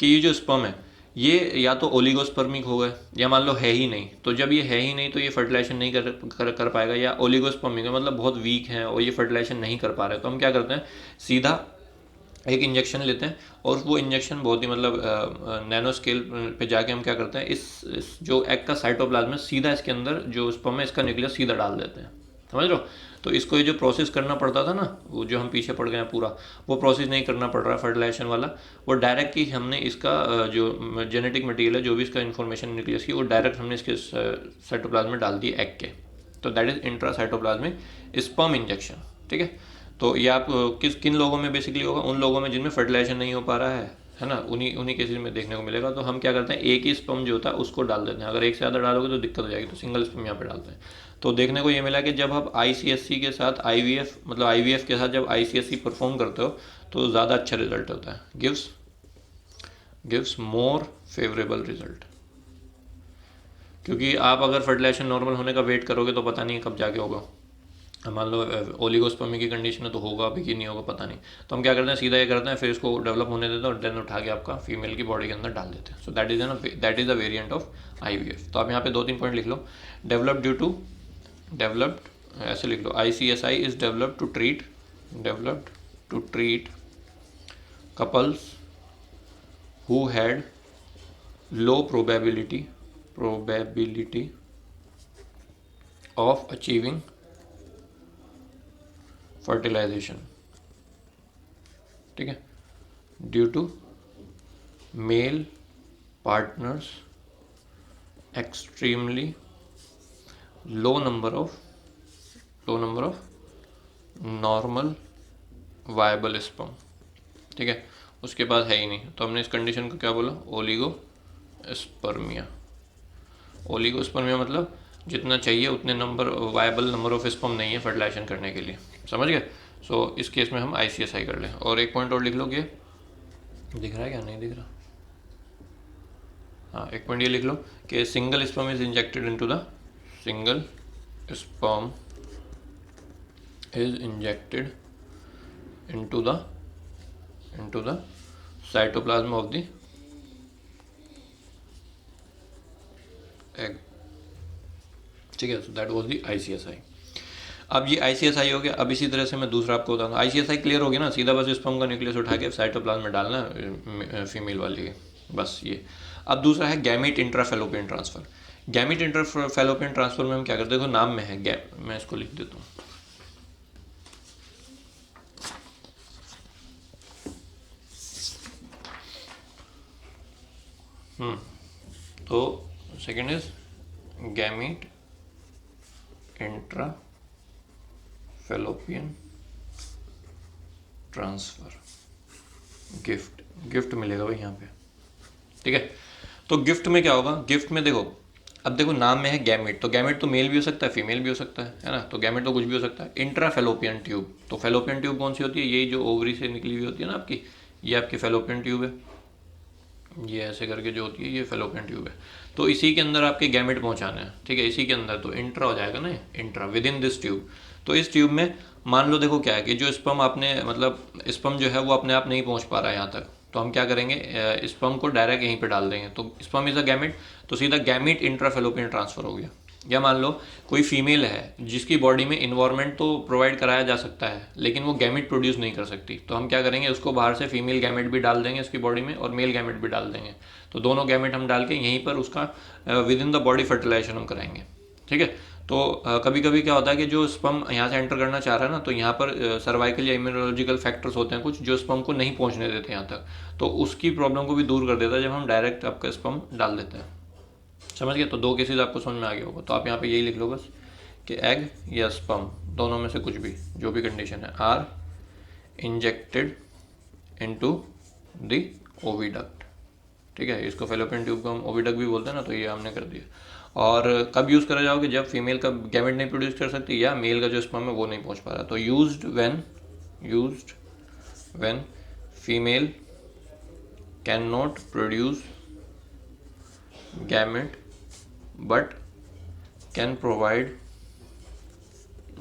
कि ये जो स्पर्म है ये या तो ओलिगोस्पर्मिक हो गए, या मान लो है ही नहीं। तो जब ये है ही नहीं तो ये फर्टिलाइजेशन नहीं कर पाएगा, या ओलिगोस्पर्मिक है मतलब बहुत वीक है और ये फर्टिलाइजेशन नहीं कर पा रहे, तो हम क्या करते हैं, सीधा एक इंजेक्शन लेते हैं, और वो इंजेक्शन बहुत ही मतलब नैनो स्केल पे जाके हम क्या करते हैं, इस जो एग का साइटोप्लाज्म है सीधा इसके अंदर जो स्पर्म है इसका न्यूक्लियस सीधा डाल देते हैं, समझ लो। तो इसको ये जो प्रोसेस करना पड़ता था ना, वो जो हम पीछे पड़ गए हैं पूरा, वो प्रोसेस नहीं करना पड़ रहा है फर्टिलाइजेशन वाला। वो डायरेक्ट ही हमने इसका जो जेनेटिक मटेरियल है, जो भी इसका इन्फॉर्मेशन न्यूक्लियस की, वो डायरेक्ट हमने इसके साइटोप्लाज्म में डाल दी एग के। तो that is intra cytoplasmic sperm injection, ठीक है। तो ये आप किन लोगों में बेसिकली होगा, उन लोगों में जिनमें फर्टिलाइजेशन नहीं हो पा रहा है, है ना, उन्हीं उन्हीं केसेस में देखने को मिलेगा। तो हम क्या करते हैं, एक ही स्पर्म जो होता है उसको डाल देते हैं। अगर एक से ज़्यादा डालोगे तो दिक्कत हो जाएगी, तो सिंगल स्पर्म यहाँ पे डालते हैं। तो देखने को ये मिला कि जब आप ICSC के साथ IVF, मतलब IVF के साथ जब ICSC परफॉर्म करते हो तो ज़्यादा अच्छा रिजल्ट होता है, गिव्स मोर फेवरेबल रिजल्ट। क्योंकि आप अगर फर्टिलाइजेशन नॉर्मल होने का वेट करोगे तो पता नहीं कब जाके होगा। मान लो ओलिगोस्पर्मी की कंडीशन है तो होगा भी कि नहीं होगा पता नहीं। तो हम क्या करते हैं, सीधा ये करते हैं, फिर इसको डेवलप होने देते हैं और देन उठा के आपका फीमेल की बॉडी के अंदर डाल देते हैं। सो that is a variant of IVF। तो आप यहाँ पे 2-3 पॉइंट लिख लो। डेवलप्ड, ऐसे लिख लो, ICSI is developed to treat couples who had low probability of achieving fertilization, ठीक है, due to male partners extremely low number of normal viable sperm, ठीक है, उसके पास है ही नहीं। तो हमने इस कंडीशन को क्या बोला, ओलिगोस्पर्मिया मतलब जितना चाहिए उतने वायबल नंबर ऑफ स्पर्म नहीं है फर्टिलाइजेशन करने के लिए, समझ गए। सो इस केस में हम ICSI कर लें। और एक पॉइंट और लिख लो, कि दिख रहा है क्या, नहीं दिख रहा, हाँ, एक पॉइंट ये लिख लो कि single sperm is injected into the cytoplasm of the egg, ठीक है। So that was the ICSI। अब ये ICSI हो गया। अब इसी तरह से मैं दूसरा आपको बताऊँ, ICSI क्लियर हो गया ना, सीधा बस स्पर्म का न्यूक्लियस उठा के साइटोप्लाज्म में डालना फीमेल वाली के, बस ये। अब दूसरा है gamete intrafallopian transfer. Gamete intrafallopian transfer में हम क्या करते हैं, देखो नाम में है गैप, मैं इसको लिख देता हूँ। तो second is gamete intrafallopian transfer, gift मिलेगा भाई यहाँ पे, ठीक है। तो गिफ्ट में क्या होगा, गिफ्ट में देखो, अब देखो नाम में है गैमेट, तो गैमेट तो मेल भी हो सकता है फीमेल भी हो सकता है ना, तो गैमेट तो कुछ भी हो सकता है। इंट्राफेलोपियन ट्यूब, तो फेलोपियन ट्यूब कौन सी होती है, यही जो ओवरी से निकली हुई होती है ना आपकी, ये आपकी फेलोपियन ट्यूब है, ये ऐसे करके जो होती है ये फेलोपियन ट्यूब है। तो इसी के अंदर आपके गैमेट पहुंचाना है, ठीक है, इसी के अंदर, तो इंट्रा हो जाएगा ना, intra with in this tube. तो इस ट्यूब में मान लो, देखो क्या है कि जो स्पर्म आपने, मतलब स्पर्म जो है वो अपने आप नहीं पहुंच पा रहा है यहाँ तक, तो हम क्या करेंगे, स्पर्म को डायरेक्ट यहीं पे डाल देंगे। तो स्पर्म इज अ गैमेट, तो सीधा गैमेट इंट्राफेलोपियन ट्रांसफर हो गया। या मान लो कोई फीमेल है जिसकी बॉडी में इन्वायरमेंट तो प्रोवाइड कराया जा सकता है लेकिन वो गैमेट प्रोड्यूस नहीं कर सकती, तो हम क्या करेंगे, उसको बाहर से फीमेल गैमेट भी डाल देंगे उसकी बॉडी में और मेल गैमेट भी डाल देंगे। तो दोनों गैमेट हम डाल के यहीं पर उसका within the body fertilization हम कराएंगे, ठीक है। तो कभी कभी क्या होता है कि जो स्पर्म यहाँ से एंटर करना चाह रहा है ना, तो यहाँ पर सर्वाइकल या इम्यूनोलॉजिकल फैक्टर्स होते हैं कुछ जो स्पर्म को नहीं पहुँचने देते यहाँ तक, तो उसकी प्रॉब्लम को भी दूर कर देता है जब हम डायरेक्ट आपका स्पर्म डाल देते हैं, समझ गए। तो 2 केसेस आपको समझ में आ गया होगा। तो आप यहाँ पे यही लिख लो बस कि एग या स्पर्म दोनों में से कुछ भी, जो भी कंडीशन है, are injected into the oviduct, ठीक है। इसको फेलोपियन ट्यूब को हम ओविडक्ट भी बोलते हैं ना, तो ये हमने कर दिया। और कब यूज़ करा जाओगे, जब फीमेल का गैमेट नहीं प्रोड्यूस कर सकती या मेल का जो स्पर्म है वो नहीं पहुंच पा रहा। तो used when female can not produce gamete but can provide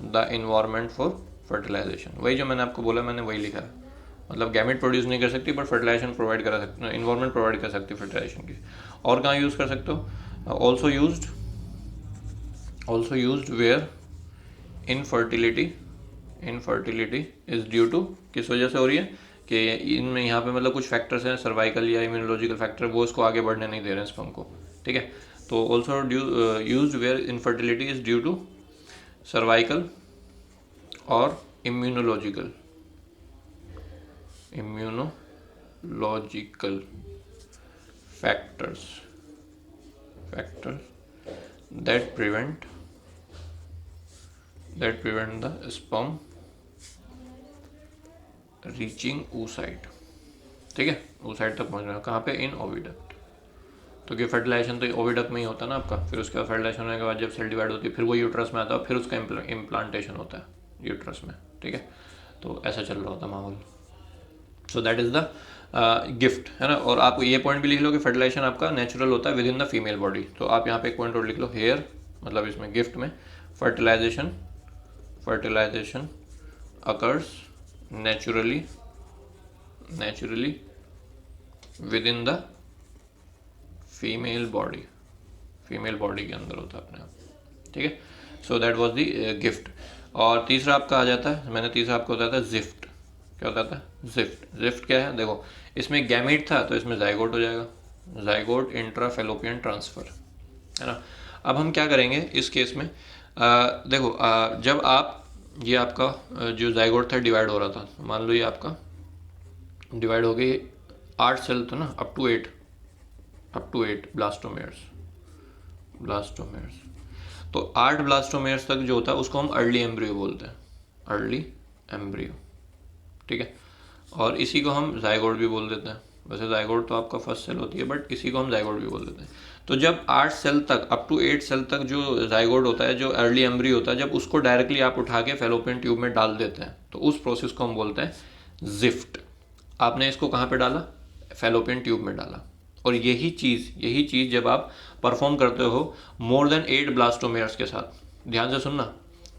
the environment for fertilization. वही जो मैंने आपको बोला, मैंने वही लिखा है, मतलब गैमेट प्रोड्यूस नहीं कर सकती बट फर्टिलाइजेशन प्रोवाइड करा सकती, इन्वायरमेंट प्रोवाइड कर सकती फर्टिलाइजेशन की। और कहाँ यूज़ कर सकते हो, also used where infertility is due to, किस वजह से हो रही है कि इनमें यहाँ पे मतलब कुछ फैक्टर्स हैं सर्वाइकल या इम्यूनोलॉजिकल फैक्टर, वो इसको आगे बढ़ने नहीं दे रहे हैं स्पर्म को, ठीक है। तो also used where infertility is due to cervical और immunological factors that prevent the sperm reaching oocyte, ठीक है, उस साइड तक पहुँचना है। कहाँ पे? इन ओविडक्ट। तो कि फर्टिलाइजेशन तो ओविडक्ट में ही होता है ना आपका, फिर उसके बाद फर्टिलाइजेशन होने के बाद जब सेल डिवाइड होती है फिर वो यूट्रस में आता है, फिर उसका इम्प्लांटेशन होता है यूट्रस में। ठीक है, तो ऐसा चल रहा होता है माहौल। सो दैट इज़ द गिफ्ट, है ना। और आप ये पॉइंट भी लिख लो कि फर्टिलाइजेशन आपका नेचुरल होता है with in the female body. तो आप यहाँ पे एक पॉइंट और लिख लो, हेयर मतलब इसमें गिफ्ट में fertilization occurs naturally within the female body के अंदर होता है अपने आप। ठीक है, so that was the GIFT. और तीसरा आपका आ जाता है, मैंने तीसरा आपको बताया था जिफ्ट। क्या होता है? जिफ्ट क्या है? देखो, इसमें गैमीट था तो इसमें जाइगोट हो जाएगा, जाइगोट इंट्रा फेलोपियन ट्रांसफर, है ना। अब हम क्या करेंगे इस केस में, देखो जब आप ये आपका जो जाइगोट था डिवाइड हो रहा था, मान लो ये आपका डिवाइड हो गई 8 सेल था ना, अप टू 8 ब्लास्टोमेयर्स। तो 8 ब्लास्टोमेयर्स तक जो होता है उसको हम अर्ली एम्ब्रियो बोलते हैं, अर्ली एम्ब्रियो। ठीक है, और इसी को हम जाइगोट भी बोल देते हैं। वैसे जाइगोट तो आपका फर्स्ट सेल होती है, बट इसी को हम जाइगोट भी बोल देते हैं। तो जब 8 सेल तक, अप टू 8 सेल तक जो जाइगोट होता है, जो अर्ली एम्ब्रियो होता है, जब उसको डायरेक्टली आप उठा के फेलोपियन ट्यूब में डाल देते हैं तो उस प्रोसेस को हम बोलते हैं जिफ्ट। आपने इसको कहाँ पे डाला? फेलोपियन ट्यूब में डाला। और यही चीज़ जब आप परफॉर्म करते हो मोर देन 8 ब्लास्टोमेयर्स के साथ, ध्यान से सुनना,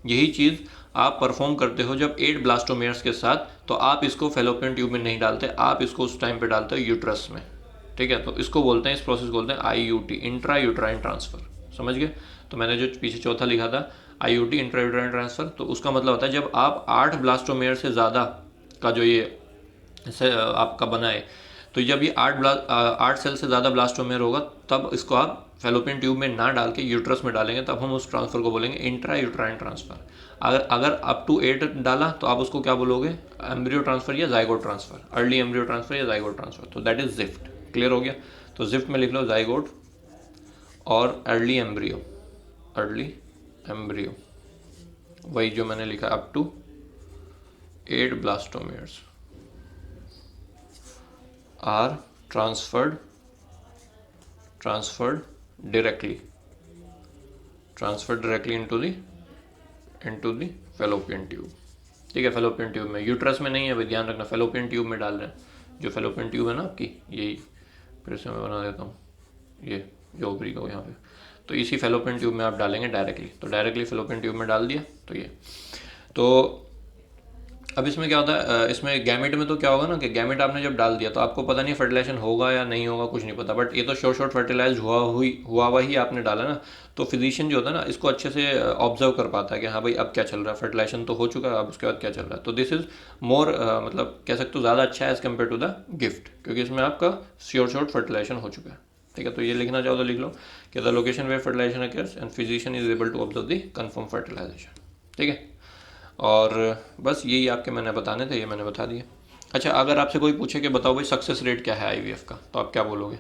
यही चीज़ आप परफॉर्म करते हो जब 8 ब्लास्टोमेयर्स के साथ, तो आप इसको फेलोपियन ट्यूब में नहीं डालते, आप इसको उस टाइम पे डालते हो यूट्रस में। ठीक है, तो इसको बोलते हैं, इस प्रोसेस को बोलते हैं IUT, इंट्रा यूट्राइन ट्रांसफर। समझ गए? तो मैंने जो पीछे चौथा लिखा था IUT, इंट्रा यूट्राइन ट्रांसफर, तो उसका मतलब होता है जब आप 8 ब्लास्टोमेयर से ज़्यादा का जो ये आपका बना है, तो जब ये 8 सेल से ज़्यादा ब्लास्टोमेयर होगा तब इसको आप फेलोपियन ट्यूब में ना डाल के यूट्रस में डालेंगे, तब हम उस ट्रांसफर को बोलेंगे इंट्रा यूट्राइन ट्रांसफर। अगर अप टू 8 डाला तो आप उसको क्या बोलोगे? एम्ब्रियो ट्रांसफर या zygote transfer, early embryo transfer या जाइगोट ट्रांसफर। तो दैट इज जिफ्ट। क्लियर हो गया? तो जिफ्ट में लिख लो जाइगोट और अर्ली एम्ब्रियो, वही जो मैंने लिखा up to 8 blastomeres are transferred directly into the fallopian tube। ठीक है, फेलोपियन ट्यूब में, यूट्रस में नहीं है भाई, ध्यान रखना, फेलोपियन ट्यूब में डाल रहे हैं। जो फेलोपियन ट्यूब है ना आपकी, यही फिर से मैं बना देता हूँ, ये जो ओवरी का यहाँ पे, तो इसी फेलोपियन ट्यूब में आप डालेंगे डायरेक्टली। तो डायरेक्टली फेलोपियन ट्यूब में डाल दिया तो ये। तो अब इसमें क्या होता है, इसमें गैमेट में तो क्या होगा ना कि गैमेट आपने जब डाल दिया तो आपको पता नहीं फर्टिलाइजेशन होगा या नहीं होगा, कुछ नहीं पता, बट ये तो शॉर्ट फर्टिलाइज हुआ ही आपने डाला ना। तो फिजिशियन जो होता है ना, इसको अच्छे से ऑब्जर्व कर पाता है कि हाँ भाई अब क्या चल रहा है, फर्टिलाइजेशन तो हो चुका है, अब उसके बाद क्या चल रहा है। तो दिस इज मोर मतलब कह सकते हो ज़्यादा अच्छा है as compared to the GIFT, क्योंकि इसमें आपका शॉर्ट फर्टिलाइजेशन हो चुका है। ठीक है, तो ये लिखना चाहो तो लिख लो कि the location where fertilization occurs and physician is able to observe the confirm fertilization. ठीक है, और बस यही आपके मैंने बताने थे, ये मैंने बता दिया। अच्छा, अगर आपसे कोई पूछे कि बताओ भाई सक्सेस रेट क्या है IVF का, तो आप क्या बोलोगे?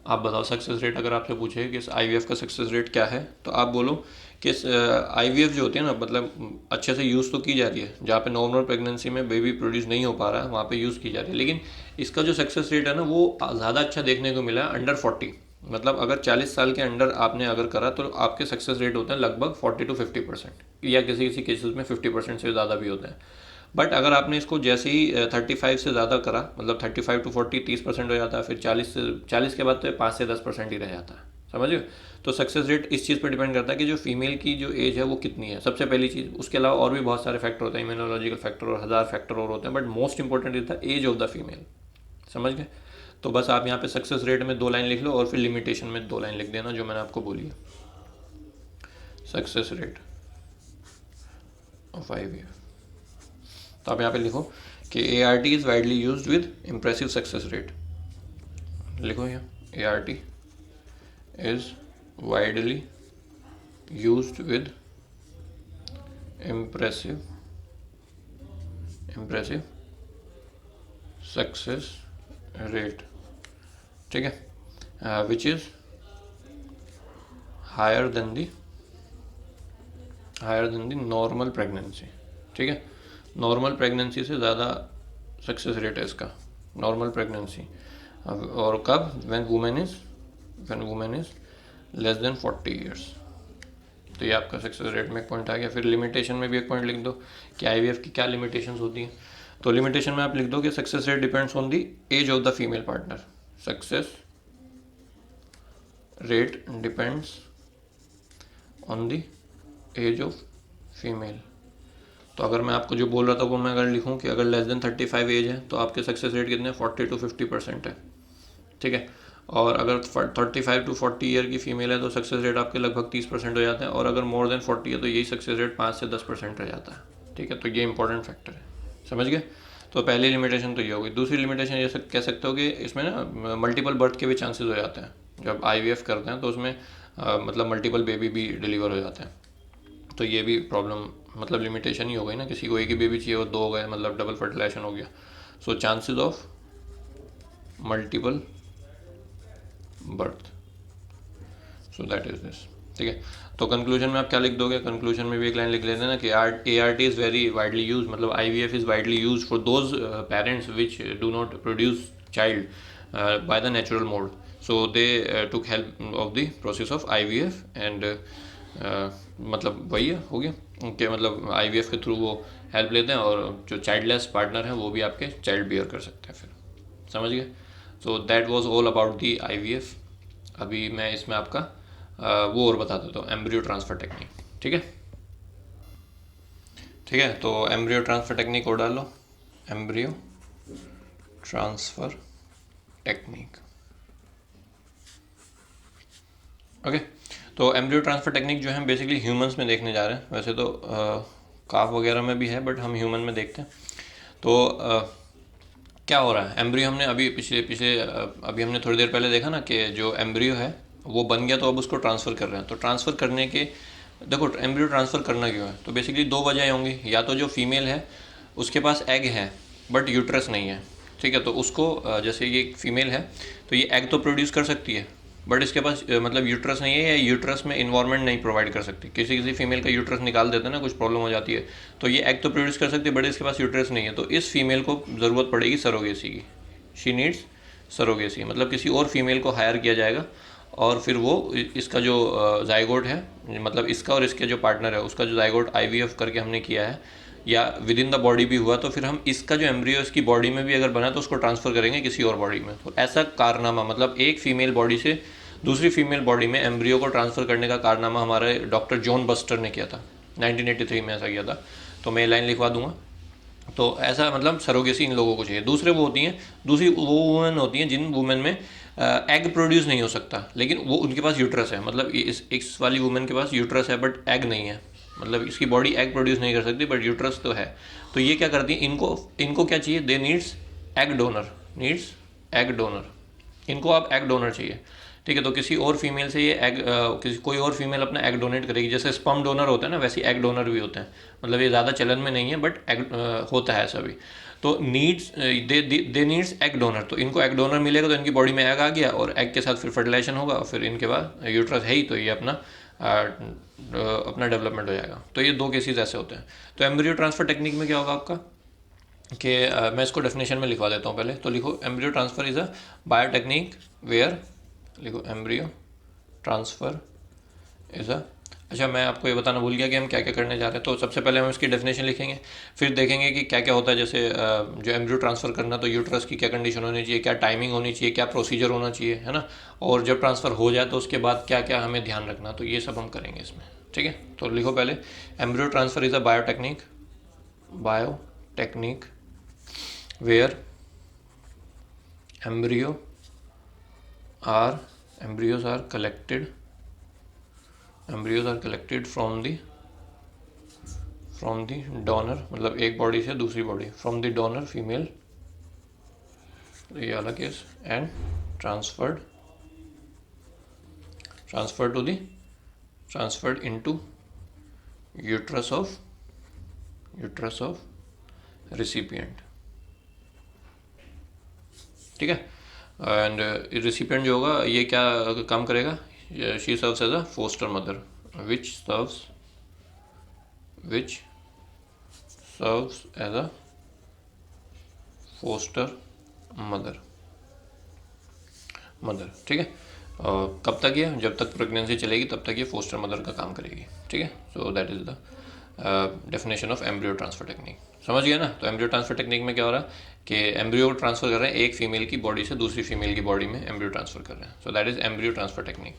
आप बताओ सक्सेस रेट, अगर आपसे पूछे कि IVF का सक्सेस रेट क्या है, तो आप बोलो कि IVF जो होती है ना, मतलब अच्छे से यूज़ तो की जा रही है, जहाँ पे नॉर्मल प्रेगनेंसी में बेबी प्रोड्यूस नहीं हो पा रहा है वहाँ पे यूज़ की जा रही है, लेकिन इसका जो सक्सेस रेट है ना वो ज़्यादा अच्छा देखने को मिला है अंडर 40। मतलब अगर 40 साल के अंडर आपने अगर करा तो आपके सक्सेस रेट होते हैं लगभग 40 to 50%, या किसी किसी केसेस में 50% से ज़्यादा भी होते हैं। बट अगर आपने इसको जैसे ही 35 से ज़्यादा करा, मतलब 35 to 40 30% हो जाता है, फिर 40 के बाद तो 5 से 10% ही रह जाता है। समझिए? तो सक्सेस रेट इस चीज़ पर डिपेंड करता है कि जो फीमेल की जो एज है वो कितनी है, सबसे पहली चीज़। उसके अलावा और भी बहुत सारे फैक्टर होते हैं, इम्यूनोलॉजिकल फैक्टर और 1000 फैक्टर और होते हैं, but most important is the age of the female. समझ गए? तो बस आप यहाँ पे सक्सेस रेट में 2 लाइन लिख लो और फिर लिमिटेशन में 2 लाइन लिख देना जो मैंने आपको बोली है। सक्सेस रेट ऑफ IVF, तो आप यहाँ पे लिखो कि ART is widely used with impressive success rate. लिखो यहाँ ART is widely used with impressive success rate. ठीक है, which is higher than the normal pregnancy. ठीक है, नॉर्मल प्रेगनेंसी से ज़्यादा सक्सेस रेट है इसका, नॉर्मल प्रेगनेंसी। और कब? When women is less than 40 years. तो ये आपका सक्सेस रेट में एक पॉइंट आ गया। फिर लिमिटेशन में भी एक पॉइंट लिख दो कि आईवीएफ की क्या लिमिटेशंस होती हैं। तो लिमिटेशन में आप लिख दो कि success rate depends on the age of the female partner. Success rate depends on the age of female. तो अगर मैं आपको जो बोल रहा था वो मैं अगर लिखूं कि अगर लेस देन 35 एज है तो आपके सक्सेस रेट कितने 40 to 50% है, ठीक है। और अगर 35 to 40 ईयर की फीमेल है तो सक्सेस रेट आपके लगभग 30% हो जाते हैं। और अगर मोर देन 40 है तो यही सक्सेस रेट 5 से 10% रह जाता है, ठीक है। तो ये इंपॉर्टेंट फैक्टर है, समझ गए। तो पहली लिमिटेशन तो ये होगी। दूसरी लिमिटेशन ये कह सकते हो कि इसमें ना मल्टीपल बर्थ के भी चांसेस हो जाते हैं। जब आईवीएफ करते हैं तो उसमें मतलब मल्टीपल बेबी भी डिलीवर हो जाते हैं। तो ये भी प्रॉब्लम मतलब लिमिटेशन ही हो गई ना, किसी को एक ही बेबी चाहिए और 2 हो गए, मतलब डबल फर्टिलाइजेशन हो गया। So chances of multiple birth, so that is this, ठीक है। तो कंक्लूजन में आप क्या लिख दोगे? कंक्लूजन में भी एक लाइन लिख लेते हैं ना कि ART is very widely use, मतलब IVF is widely use for those parents which do not produce child by the natural mode. So they took help of the process of IVF and मतलब वही है, हो गया कि मतलब IVF के through वो हेल्प लेते हैं और जो चाइल्डलेस पार्टनर हैं वो भी आपके चाइल्ड बियर कर सकते हैं। फिर समझ गए। सो that was all about the IVF। अभी मैं इसमें आपका वो और बता देता हूँ, एम्ब्रियो ट्रांसफ़र टेक्निक, ठीक है। ठीक है, तो एम्ब्रियो ट्रांसफ़र टेक्निक और डाल लो, एम्ब्रियो ट्रांसफ़र टेक्निक। ओके, तो एम्ब्रियो ट्रांसफ़र टेक्निक जो है बेसिकली ह्यूमंस में देखने जा रहे हैं। वैसे तो काफ वगैरह में भी है बट हम ह्यूमन में देखते हैं। तो क्या हो रहा है, एम्ब्रियो हमने अभी पिछले अभी हमने थोड़ी देर पहले देखा ना कि जो एम्ब्रियो है वो बन गया तो अब उसको ट्रांसफ़र कर रहे हैं। तो ट्रांसफ़र करने के देखो एम्ब्रियो ट्रांसफ़र करना क्यों है, तो बेसिकली 2 वजह होंगी। या तो जो फीमेल है उसके पास एग है बट यूट्रस नहीं है, ठीक है। तो उसको जैसे ये फीमेल है तो ये एग तो प्रोड्यूस कर सकती है बट इसके पास मतलब यूट्रस नहीं है या यूट्रस में इन्वायरमेंट नहीं प्रोवाइड कर सकती। किसी फीमेल का यूट्रस निकाल देते हैं ना, कुछ प्रॉब्लम हो जाती है, तो ये एग तो प्रोड्यूस कर सकती है बट इसके पास यूट्रस नहीं है। तो इस फीमेल को ज़रूरत पड़ेगी सरोगेसी की। शी नीड्स सरोगेसी, मतलब किसी और फीमेल को हायर किया जाएगा और फिर वो इसका जो जाइगोट है, मतलब इसका और इसके जो पार्टनर है उसका जो जाइगोट IVF करके हमने किया है या विद इन द बॉडी भी हुआ, तो फिर हम इसका जो एम्ब्रियो इसकी बॉडी में भी अगर बना तो उसको ट्रांसफ़र करेंगे किसी और बॉडी में। तो ऐसा कारनामा, मतलब एक फीमेल बॉडी से दूसरी फीमेल बॉडी में एम्ब्रियो को ट्रांसफ़र करने का कारनामा हमारे डॉक्टर जॉन बस्टर ने किया था, 1983 में ऐसा किया था। तो मैं लाइन लिखवा दूंगा। तो ऐसा मतलब सरोगेसी इन लोगों को चाहिए। दूसरी वो वुमेन होती हैं जिन वुमेन में एग प्रोड्यूस नहीं हो सकता लेकिन वो उनके पास यूट्रस है, मतलब इस वाली वुमेन के पास यूट्रस है बट एग नहीं है, मतलब इसकी बॉडी एग प्रोड्यूस नहीं कर सकती बट यूट्रस तो है। तो ये क्या करती है, इनको क्या चाहिए, दे नीड्स एग डोनर, इनको आप एग डोनर चाहिए, ठीक है। तो किसी और फीमेल से ये एग कोई और फीमेल अपना एग डोनेट करेगी। जैसे स्पर्म डोनर होता है ना, वैसे एग डोनर भी होते हैं, मतलब ये ज़्यादा चलन में नहीं है बट एग होता है ऐसा भी। तो दे नीड्स एग डोनर, तो इनको एग डोनर मिलेगा तो इनकी बॉडी में एग आ गया और एग के साथ फिर फर्टिलाइजेशन होगा और फिर इनके बाद यूट्रस है ही तो ये अपना डेवलपमेंट हो जाएगा। तो ये 2 केसेस ऐसे होते हैं। तो एम्ब्रियो ट्रांसफ़र टेक्निक में क्या होगा आपका कि मैं इसको डेफिनेशन में लिखवा देता हूँ पहले। तो लिखो, embryo transfer is a biotechnique where, लिखो एम्ब्रियो ट्रांसफ़र इज़ अ, अच्छा मैं आपको ये बताना भूल गया कि हम क्या क्या करने जा रहे हैं। तो सबसे पहले हम इसकी डेफिनेशन लिखेंगे, फिर देखेंगे कि क्या क्या होता है। जैसे जो एम्ब्रियो ट्रांसफ़र करना, तो यूट्रस की क्या कंडीशन होनी चाहिए, क्या टाइमिंग होनी चाहिए, क्या प्रोसीजर होना चाहिए, है ना। और जब ट्रांसफ़र हो जाए तो उसके बाद क्या क्या हमें ध्यान रखना, तो ये सब हम करेंगे इसमें, ठीक है। तो लिखो पहले, embryo transfer is a biotechnique where embryos are collected from the donor, मतलब एक बॉडी से दूसरी body, from the donor female, ये अलग case, and transferred into uterus of recipient, ठीक है। एंड रिसिपिएंट जो होगा ये क्या काम करेगा, she serves as a foster mother which serves as a foster mother, mother, ठीक है। और कब तक ये, जब तक प्रेगनेंसी चलेगी तब तक ये फोस्टर मदर का काम करेगी, ठीक है। So that is the definition of embryo transfer technique. समझ गया ना। तो एम्ब्रियो ट्रांसफ़र टेक्निक में क्या हो रहा है कि एम्ब्रियो ट्रांसफ़र कर रहे हैं एक फीमेल की बॉडी से दूसरी फीमेल की बॉडी में एम्ब्रियो ट्रांसफ़र कर रहे हैं। सो that is embryo transfer technique.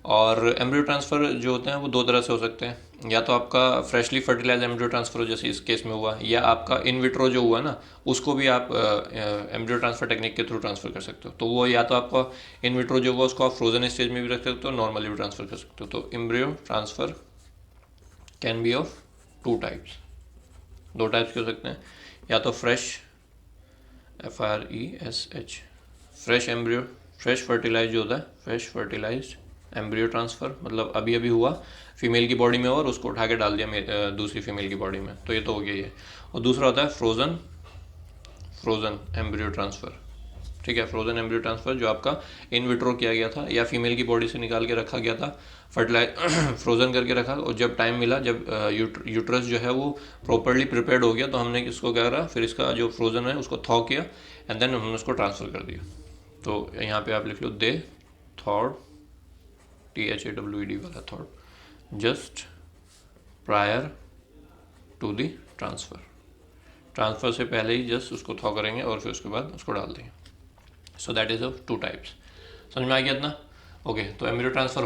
और एम्ब्रियो ट्रांसफ़र जो होते हैं वो दो तरह से हो सकते हैं, या तो आपका फ्रेशली फर्टिलाइज एम्ब्रियो ट्रांसफ़र हो जैसे इस केस में हुआ, या आपका इन विट्रो जो हुआ ना उसको भी आप एम्ब्रियो ट्रांसफ़र टेक्निक के थ्रू ट्रांसफ़र कर सकते हो। तो वो या तो आपका इन विट्रो जो हुआ उसको आप फ्रोजन स्टेज में भी रख सकते हो, नॉर्मली भी ट्रांसफ़र कर सकते हो। तो embryo transfer can be of two types, दो टाइप्स के हो सकते हैं, या तो fresh, FRESH, fresh embryo, fresh fertilize जो होता है, फ्रेश फर्टिलाइज एम्ब्रियो ट्रांसफ़र, मतलब अभी अभी हुआ, फीमेल की बॉडी में और उसको उठा के डाल दिया दूसरी फीमेल की बॉडी में, तो ये तो हो गया ये। और दूसरा होता है फ्रोज़न, फ्रोज़न एम्ब्रियो ट्रांसफ़र, ठीक है। फ्रोज़न एम्ब्रियो ट्रांसफ़र जो आपका इन विट्रो किया गया था या फीमेल की बॉडी से निकाल के रखा गया था, फर्टिलाइज फ्रोज़न करके रखा, और जब टाइम मिला, जब यूट्रस जो है वो प्रॉपरली प्रिपेयर्ड हो गया, तो हमने इसको क्या करा, फिर इसका जो फ्रोज़न है उसको थॉ किया एंड देन हमने उसको ट्रांसफ़र कर दिया। तो यहाँ पे आप लिख लो दे थॉट, THAWED वाला thawed, just prior to the transfer, transfer से पहले ही जस्ट उसको थॉ करेंगे और फिर उसके बाद उसको डाल देंगे। सो that is of two types. समझ में आ गया इतना? ओके। तो एम्ब्रियो ट्रांसफ़र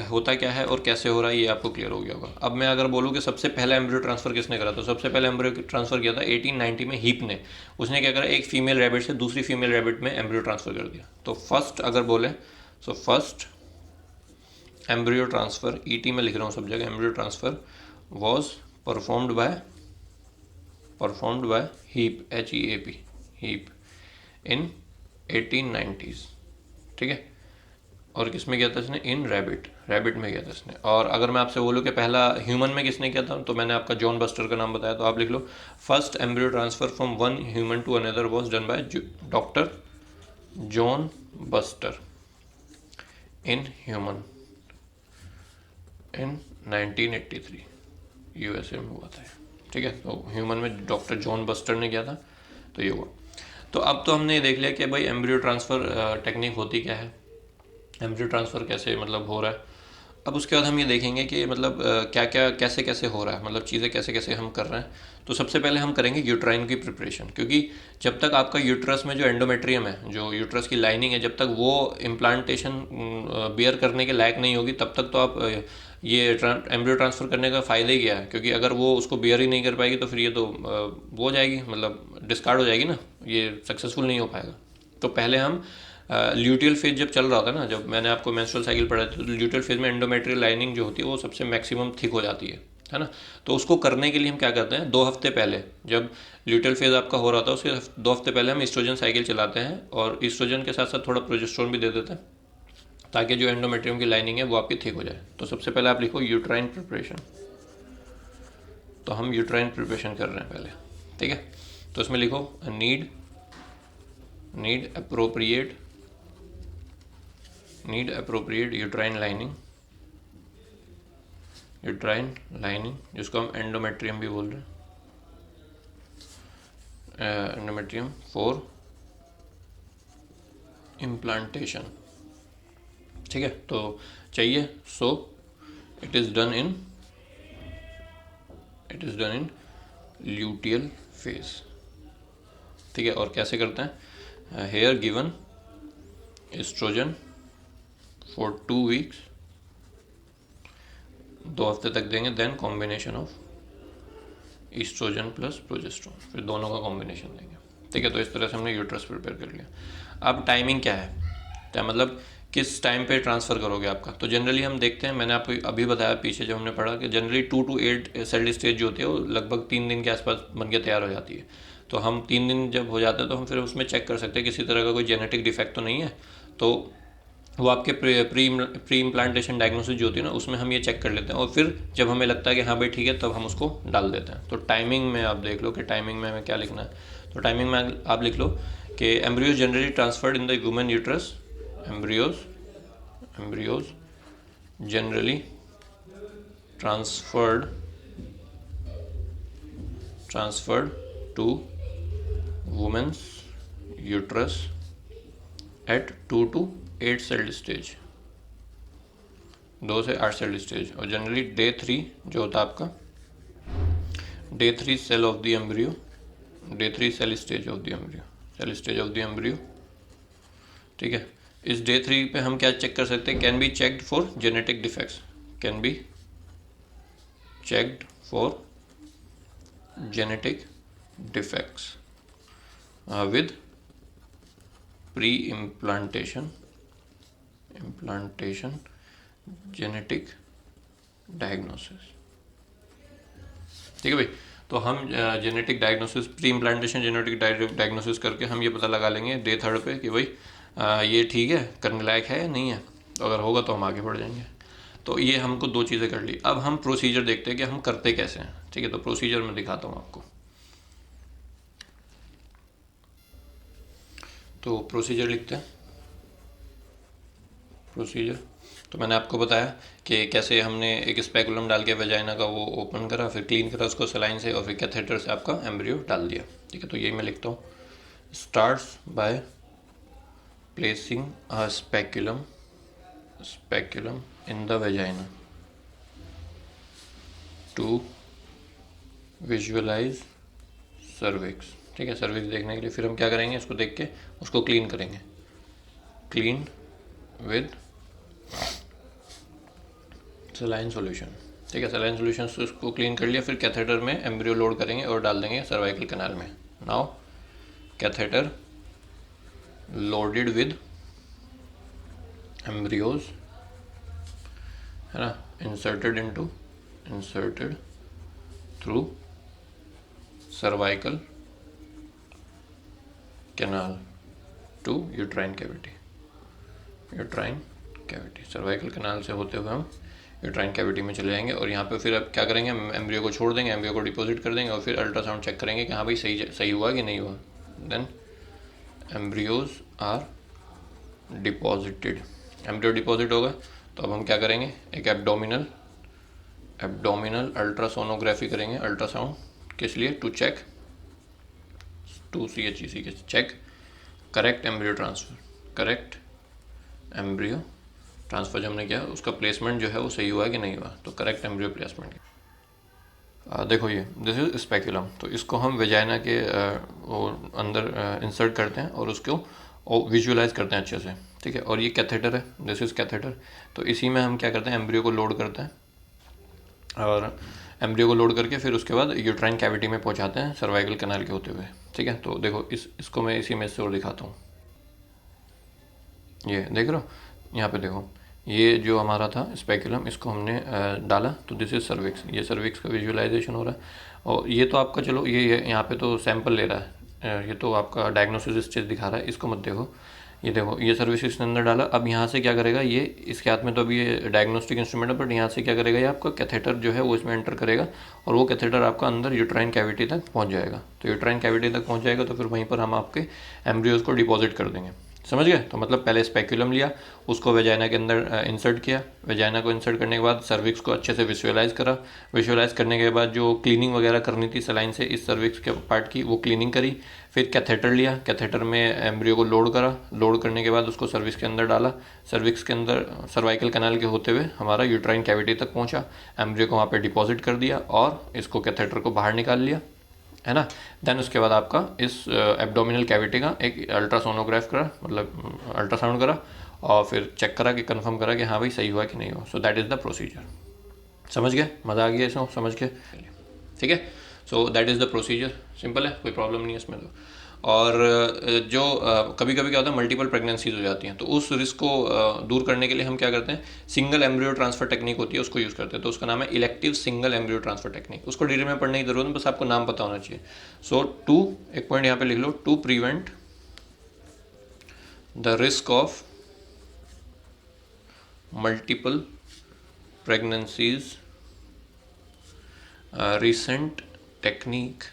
होता क्या है और कैसे हो रहा है ये आपको क्लियर हो गया होगा। अब मैं अगर बोलूँ कि सबसे पहला एम्ब्रियो ट्रांसफ़र किसने करा, तो सबसे पहले एम्ब्रियो ट्रांसफ़र किया था 1890 में हीप ने। उसने क्या करा, एक फीमेल रैबिट से दूसरी फीमेल रैबिट में एम्ब्रियो ट्रांसफ़र कर दिया। तो फर्स्ट अगर बोले, so first embryo transfer, ET में लिख रहा हूँ सब जगह, embryo transfer was performed by heap, HEAP, heap in 1890s, ठीक है। और किस में किया था इसने, इन रैबिट में किया था इसने। और अगर मैं आपसे बोलूँ कि पहला ह्यूमन में किसने किया था, तो मैंने आपका जॉन बस्टर का नाम बताया, तो आप लिख लो first embryo transfer from one human to another was done by doctor John Buster in human in 1983, USA में हुआ था, ठीक है। तो ह्यूमन में डॉक्टर जॉन बस्टर ने किया था, तो ये हुआ। तो अब तो हमने देख लिया कि भाई एम्ब्रियो ट्रांसफ़र टेक्निक होती क्या है, एम्ब्रियो ट्रांसफ़र कैसे मतलब हो रहा है। अब उसके बाद हम ये देखेंगे कि मतलब क्या क्या कैसे कैसे हो रहा है, मतलब चीज़ें कैसे कैसे हम कर रहे हैं। तो सबसे पहले हम करेंगे यूट्राइन की प्रिपरेशन, क्योंकि जब तक आपका यूट्रस में जो एंडोमेट्रियम है, जो यूट्रस की लाइनिंग है, जब तक वो इम्प्लांटेशन बियर करने के लायक नहीं होगी, तब तक तो आप ये एम्ब्रियो ट्रांसफ़र करने का फ़ायदा ही क्या है, क्योंकि अगर वो उसको बियर ही नहीं कर पाएगी तो फिर ये तो वो हो जाएगी, मतलब डिस्कार्ड हो जाएगी ना, ये सक्सेसफुल नहीं हो पाएगा। तो पहले हम ल्यूटियल फेज जब चल रहा था ना, जब मैंने आपको मेंस्ट्रुअल साइकिल पढ़ाई थी, तो ल्यूटियल फेज में एंडोमेट्रियल लाइनिंग जो होती है वो सबसे मैक्सिमम थिक हो जाती है ना। तो उसको करने के लिए हम क्या करते हैं, 2 हफ्ते पहले, जब ल्यूटियल फेज आपका हो रहा था उसके 2 हफ्ते पहले हम ईस्ट्रोजन साइकिल चलाते हैं, और ईस्ट्रोजन के साथ साथ थोड़ा प्रोजेस्टेरोन भी दे देते हैं, ताकि जो एंडोमेट्रियम की लाइनिंग है वो आपकी थिक हो जाए। तो सबसे पहले आप लिखो यूट्राइन प्रिपरेशन। तो हम यूट्राइन प्रिपरेशन कर रहे हैं पहले, ठीक है। तो इसमें लिखो नीड अप्रोप्रिएट यूट्राइन लाइनिंग, जिसको हम एंडोमेट्रियम भी बोल रहे हैं, एंडोमेट्रियम फॉर इम्प्लांटेशन, ठीक है। तो चाहिए, so it is done in luteal phase, ठीक है। और कैसे करते हैं, here given estrogen for 2 weeks, 2 हफ्ते तक देंगे, then combination of estrogen plus progesterone, फिर दोनों का कॉम्बिनेशन देंगे, ठीक है। तो इस तरह से हमने यूट्रस प्रिपेयर कर लिया। अब टाइमिंग क्या है, क्या मतलब किस टाइम पे ट्रांसफ़र करोगे आपका। तो जनरली हम देखते हैं, मैंने आपको अभी बताया पीछे जब हमने पढ़ा कि जनरली 2 to 8 सेल स्टेज जो होती है वो लगभग 3 दिन के आसपास बन के तैयार हो जाती है। तो हम 3 दिन जब हो जाते हैं तो हम फिर उसमें चेक कर सकते हैं किसी तरह का कोई जेनेटिक डिफेक्ट तो नहीं है। तो वो आपके प्री इम्प्लांटेशन डायग्नोसिस जो होती है ना, उसमें हम ये चेक कर लेते हैं, और फिर जब हमें लगता है कि हाँ भाई ठीक है, तब हम उसको डाल देते हैं। तो टाइमिंग में आप देख लो कि टाइमिंग में हमें क्या लिखना है। तो टाइमिंग में आप लिख लो कि embryos generally transferred in the human uterus, embryos generally transferred to women's uterus at 2 to 8 cell stage, 2 से 8 सेल स्टेज। और जनरली डे 3 जो होता है आपका, day 3 cell of the embryo, day 3 cell stage of the embryo, cell stage of the embryo. ठीक है, इस day 3 पे हम क्या चेक कर सकते हैं? Can be checked for genetic defects, can be checked for genetic defects with pre-implantation genetic diagnosis। ठीक है भाई, तो हम genetic diagnosis, pre implantation genetic diagnosis करके हम ये पता लगा लेंगे डे 3 पे कि भाई ये ठीक है, करने लायक है या नहीं है। तो अगर होगा तो हम आगे बढ़ जाएंगे। तो ये हमको 2 चीज़ें कर ली। अब हम प्रोसीजर देखते हैं कि हम करते कैसे हैं। ठीक है, तो प्रोसीजर मैं दिखाता हूँ आपको। तो प्रोसीजर लिखते हैं। प्रोसीजर तो मैंने आपको बताया कि कैसे हमने एक स्पेकुलम डाल के वेजाइना का वो ओपन करा, फिर क्लीन करा उसको सलाइन से, और फिर कैथेटर से आपका एम्ब्रियो डाल दिया। ठीक है, तो यही मैं लिखता हूँ। Starts by placing a speculum in the vagina to visualize cervix. ठीक है, सर्विक्स देखने के लिए फिर हम क्या करेंगे? इसको देख के उसको क्लीन करेंगे, क्लीन विद सलाइन सॉल्यूशन। ठीक है, सलाइन सॉल्यूशन से उसको क्लीन कर लिया, फिर कैथेटर में एम्ब्रियो लोड करेंगे और डाल देंगे सर्वाइकल कैनाल में। Now catheter loaded with embryos, है ना, inserted through cervical canal to uterine cavity. Cervical canal से होते हुए हम यूट्राइन कैविटी में चले जाएंगे। और यहाँ पे फिर अब क्या करेंगे? एम्ब्रियो को छोड़ देंगे, एम्ब्रियो को डिपॉजिट कर देंगे, और फिर अल्ट्रासाउंड चेक करेंगे कि हाँ भाई सही हुआ कि नहीं हुआ। Then embryos are deposited, embryo deposit होगा तो अब हम क्या करेंगे? एक एब्डोमिनल अल्ट्रासोनोग्राफी करेंगे। अल्ट्रासाउंड किस लिए? टू चेक, टू CHEC के चेक करेक्ट एम्ब्रियो ट्रांसफर जो हमने किया उसका प्लेसमेंट जो है वो सही हुआ है कि नहीं हुआ। तो करेक्ट एम्ब्रियो प्लेसमेंट। देखो ये दिस इज स्पेकुलम, तो इसको हम वेजाइना के अंदर इंसर्ट करते हैं और उसको विजुअलाइज करते हैं अच्छे से। ठीक है, और ये कैथेटर है, दिस इज कैथेटर। तो इसी में हम क्या करते हैं? एम्ब्रियो को लोड करते हैं, और एम्ब्रियो को लोड करके फिर उसके बाद यूट्राइन कैविटी में पहुंचाते हैं सर्वाइकल कैनाल के होते हुए। ठीक है, तो देखो इसको मैं इसी में से और दिखाता हूँ। ये देख रहे हो, यहाँ पे देखो, ये जो हमारा था स्पेकुलम, इसको हमने डाला, तो दिस इज सर्विक्स। ये सर्विक्स का विजुअलाइजेशन हो रहा है। और ये तो आपका, चलो ये यहाँ पे तो सैंपल ले रहा है, ये तो आपका डायग्नोसिस स्टेज दिखा रहा है, इसको मत देखो। ये देखो, ये सर्विस इसके अंदर डाला। अब यहाँ से क्या करेगा? ये इसके हाथ में तो अभी ये डायग्नोस्टिक इंस्ट्रूमेंट है, बट यहाँ से क्या करेगा? ये आपका कैथेटर जो है वो इसमें एंटर करेगा, और वो कैथेटर आपका अंदर यूट्राइन कैविटी तक पहुँच जाएगा। तो यूट्राइन कैविटी तक पहुँच जाएगा तो फिर वहीं पर हम आपके एम्ब्रियोज को डिपॉजिट कर देंगे। समझ गए? तो मतलब पहले स्पेकुलम लिया, उसको वेजाइना के अंदर इंसर्ट किया, वेजाइना को इंसर्ट करने के बाद सर्विक्स को अच्छे से विजुअलाइज करा, विजुअलाइज करने के बाद जो क्लीनिंग वगैरह करनी थी सलाइन से इस सर्विक्स के पार्ट की, वो क्लीनिंग करी। फिर कैथेटर लिया, कैथेटर में एम्ब्रियो को लोड करा, लोड करने के बाद उसको सर्विक्स के अंदर डाला, सर्विक्स के अंदर सर्वाइकल कैनाल के होते हुए हमारा यूट्राइन कैविटी तक पहुंचा, एम्ब्रियो को वहाँ पे डिपॉजिट कर दिया और इसको कैथेटर को बाहर निकाल लिया, है ना। देन उसके बाद आपका इस एब्डोमिनल कैविटी का एक अल्ट्रासोनोग्राफ करा, मतलब अल्ट्रासाउंड करा, और फिर चेक करा कि कंफर्म करा कि हाँ भाई सही हुआ कि नहीं हुआ। सो दैट इज़ द प्रोसीजर। समझ गए? मज़ा आ गया इसमें? समझ गए? ठीक है, so that is the procedure. Simple है, कोई प्रॉब्लम नहीं है इसमें तो। और जो कभी कभी क्या होता है, मल्टीपल प्रेगनेंसीज हो जाती हैं, तो उस रिस्क को दूर करने के लिए हम क्या करते हैं? सिंगल एम्ब्रियो ट्रांसफर टेक्निक होती है, उसको यूज़ करते हैं। तो उसका नाम है elective single embryo transfer technique. उसको डिटेल में पढ़ने की जरूरत है, बस आपको नाम पता होना चाहिए। सो टू, एक पॉइंट यहाँ पे लिख लो, to prevent the risk of multiple pregnancies, recent technique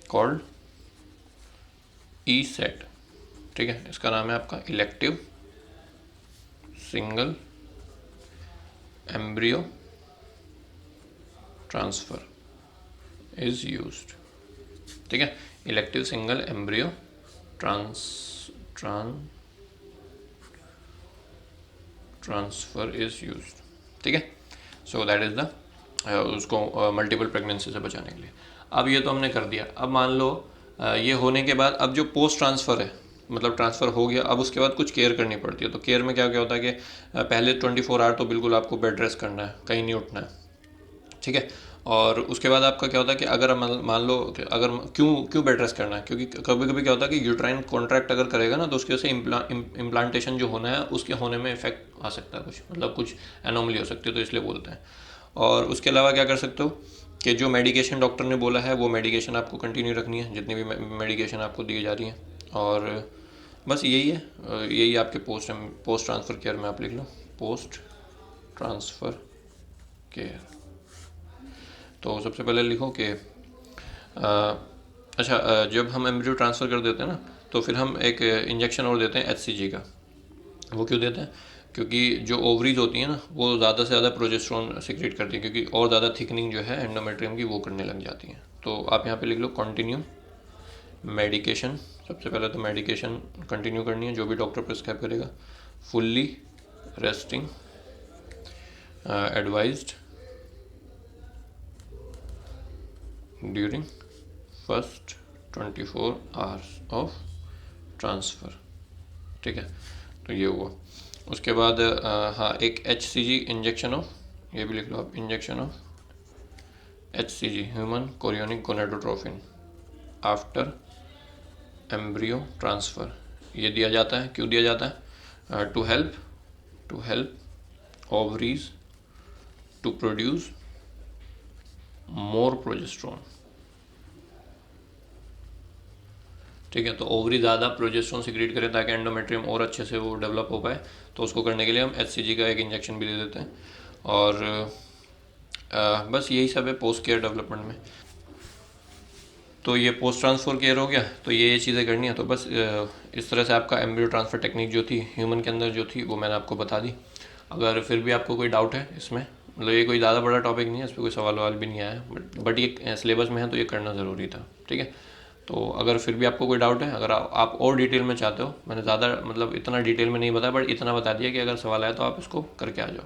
called ESET। ठीक है, इसका नाम है आपका elective single embryo transfer is used. ठीक है, elective single embryo transfer is used. ठीक है, सो दैट इज़ द उसको मल्टीपल प्रेगनेंसी से बचाने के लिए। अब ये तो हमने कर दिया। अब मान लो ये होने के बाद अब जो पोस्ट ट्रांसफ़र है, मतलब ट्रांसफ़र हो गया, अब उसके बाद कुछ केयर करनी पड़ती है। तो केयर में क्या क्या होता है कि पहले 24 आवर तो बिल्कुल आपको बेड रेस्ट करना है, कहीं नहीं उठना है। ठीक है, और उसके बाद आपका क्या होता है कि अगर मान लो कि अगर क्यों बेड रेस्ट करना है, क्योंकि कभी कभी क्या होता है कि यूट्राइन कॉन्ट्रैक्ट अगर करेगा ना, तो उसकी वजह से इम्प्लांटेशन जो होना है उसके होने में इफेक्ट आ सकता है, कुछ मतलब कुछ एनोमली हो सकती है, तो इसलिए बोलते हैं। और उसके अलावा क्या कर सकते हो कि जो मेडिकेशन डॉक्टर ने बोला है वो मेडिकेशन आपको कंटिन्यू रखनी है, जितनी भी मेडिकेशन आपको दी जा रही है। और बस यही है, यही आपके पोस्ट ट्रांसफ़र केयर में आप लिख लो, पोस्ट ट्रांसफ़र केयर। तो सबसे पहले लिखो कि अच्छा, जब हम एम्ब्रियो ट्रांसफ़र कर देते हैं ना, तो फिर हम एक इंजेक्शन और देते हैं HCG का। वो क्यों देते हैं? क्योंकि जो ओवरीज होती हैं ना, वो ज़्यादा से ज़्यादा प्रोजेस्टेरोन सिक्रेट करती है, क्योंकि और ज़्यादा थिकनिंग जो है एंडोमेट्रियम की वो करने लग जाती है। तो आप यहाँ पे लिख लो कंटिन्यू मेडिकेशन। सबसे पहले तो मेडिकेशन कंटिन्यू करनी है जो भी डॉक्टर प्रिस्क्राइब करेगा। Fully resting advised during first 24 hours of transfer. ठीक है, तो ये हुआ। उसके बाद हाँ, एक HCG इंजेक्शन ऑफ, ये भी लिख लो आप, injection of HCG human chorionic gonadotrophin after embryo transfer. ये दिया जाता है, क्यों दिया जाता है? To help ovaries to produce more progesterone. ठीक है, तो ओवरी ज़्यादा प्रोजेस्ट्रॉन सिक्रेट करें ताकि एंडोमेट्रियम और अच्छे से वो डेवलप हो पाए। तो उसको करने के लिए हम HCG का एक इंजेक्शन भी दे देते हैं। और बस यही सब है पोस्ट केयर डेवलपमेंट में। तो ये पोस्ट ट्रांसफ़र केयर हो गया, तो ये चीज़ें करनी है। तो बस इस तरह से आपका एम्ब्रियो ट्रांसफ़र टेक्निक जो थी ह्यूमन के अंदर जो थी वो मैंने आपको बता दी। अगर फिर भी आपको कोई डाउट है इसमें, मतलब ये कोई ज़्यादा बड़ा टॉपिक नहीं है, इस पर कोई सवाल वाल भी नहीं आया, बट ये सिलेबस में है तो ये करना ज़रूरी था। ठीक है, तो अगर फिर भी आपको कोई डाउट है, अगर आप और डिटेल में चाहते हो, मैंने ज़्यादा मतलब इतना डिटेल में नहीं बताया, बट इतना बता दिया कि अगर सवाल आया तो आप इसको करके आ जाओ।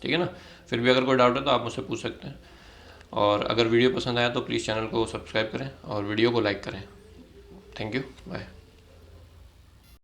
ठीक है ना, फिर भी अगर कोई डाउट है तो आप मुझसे पूछ सकते हैं। और अगर वीडियो पसंद आया तो प्लीज़ चैनल को सब्सक्राइब करें और वीडियो को लाइक करें। Thank you, bye.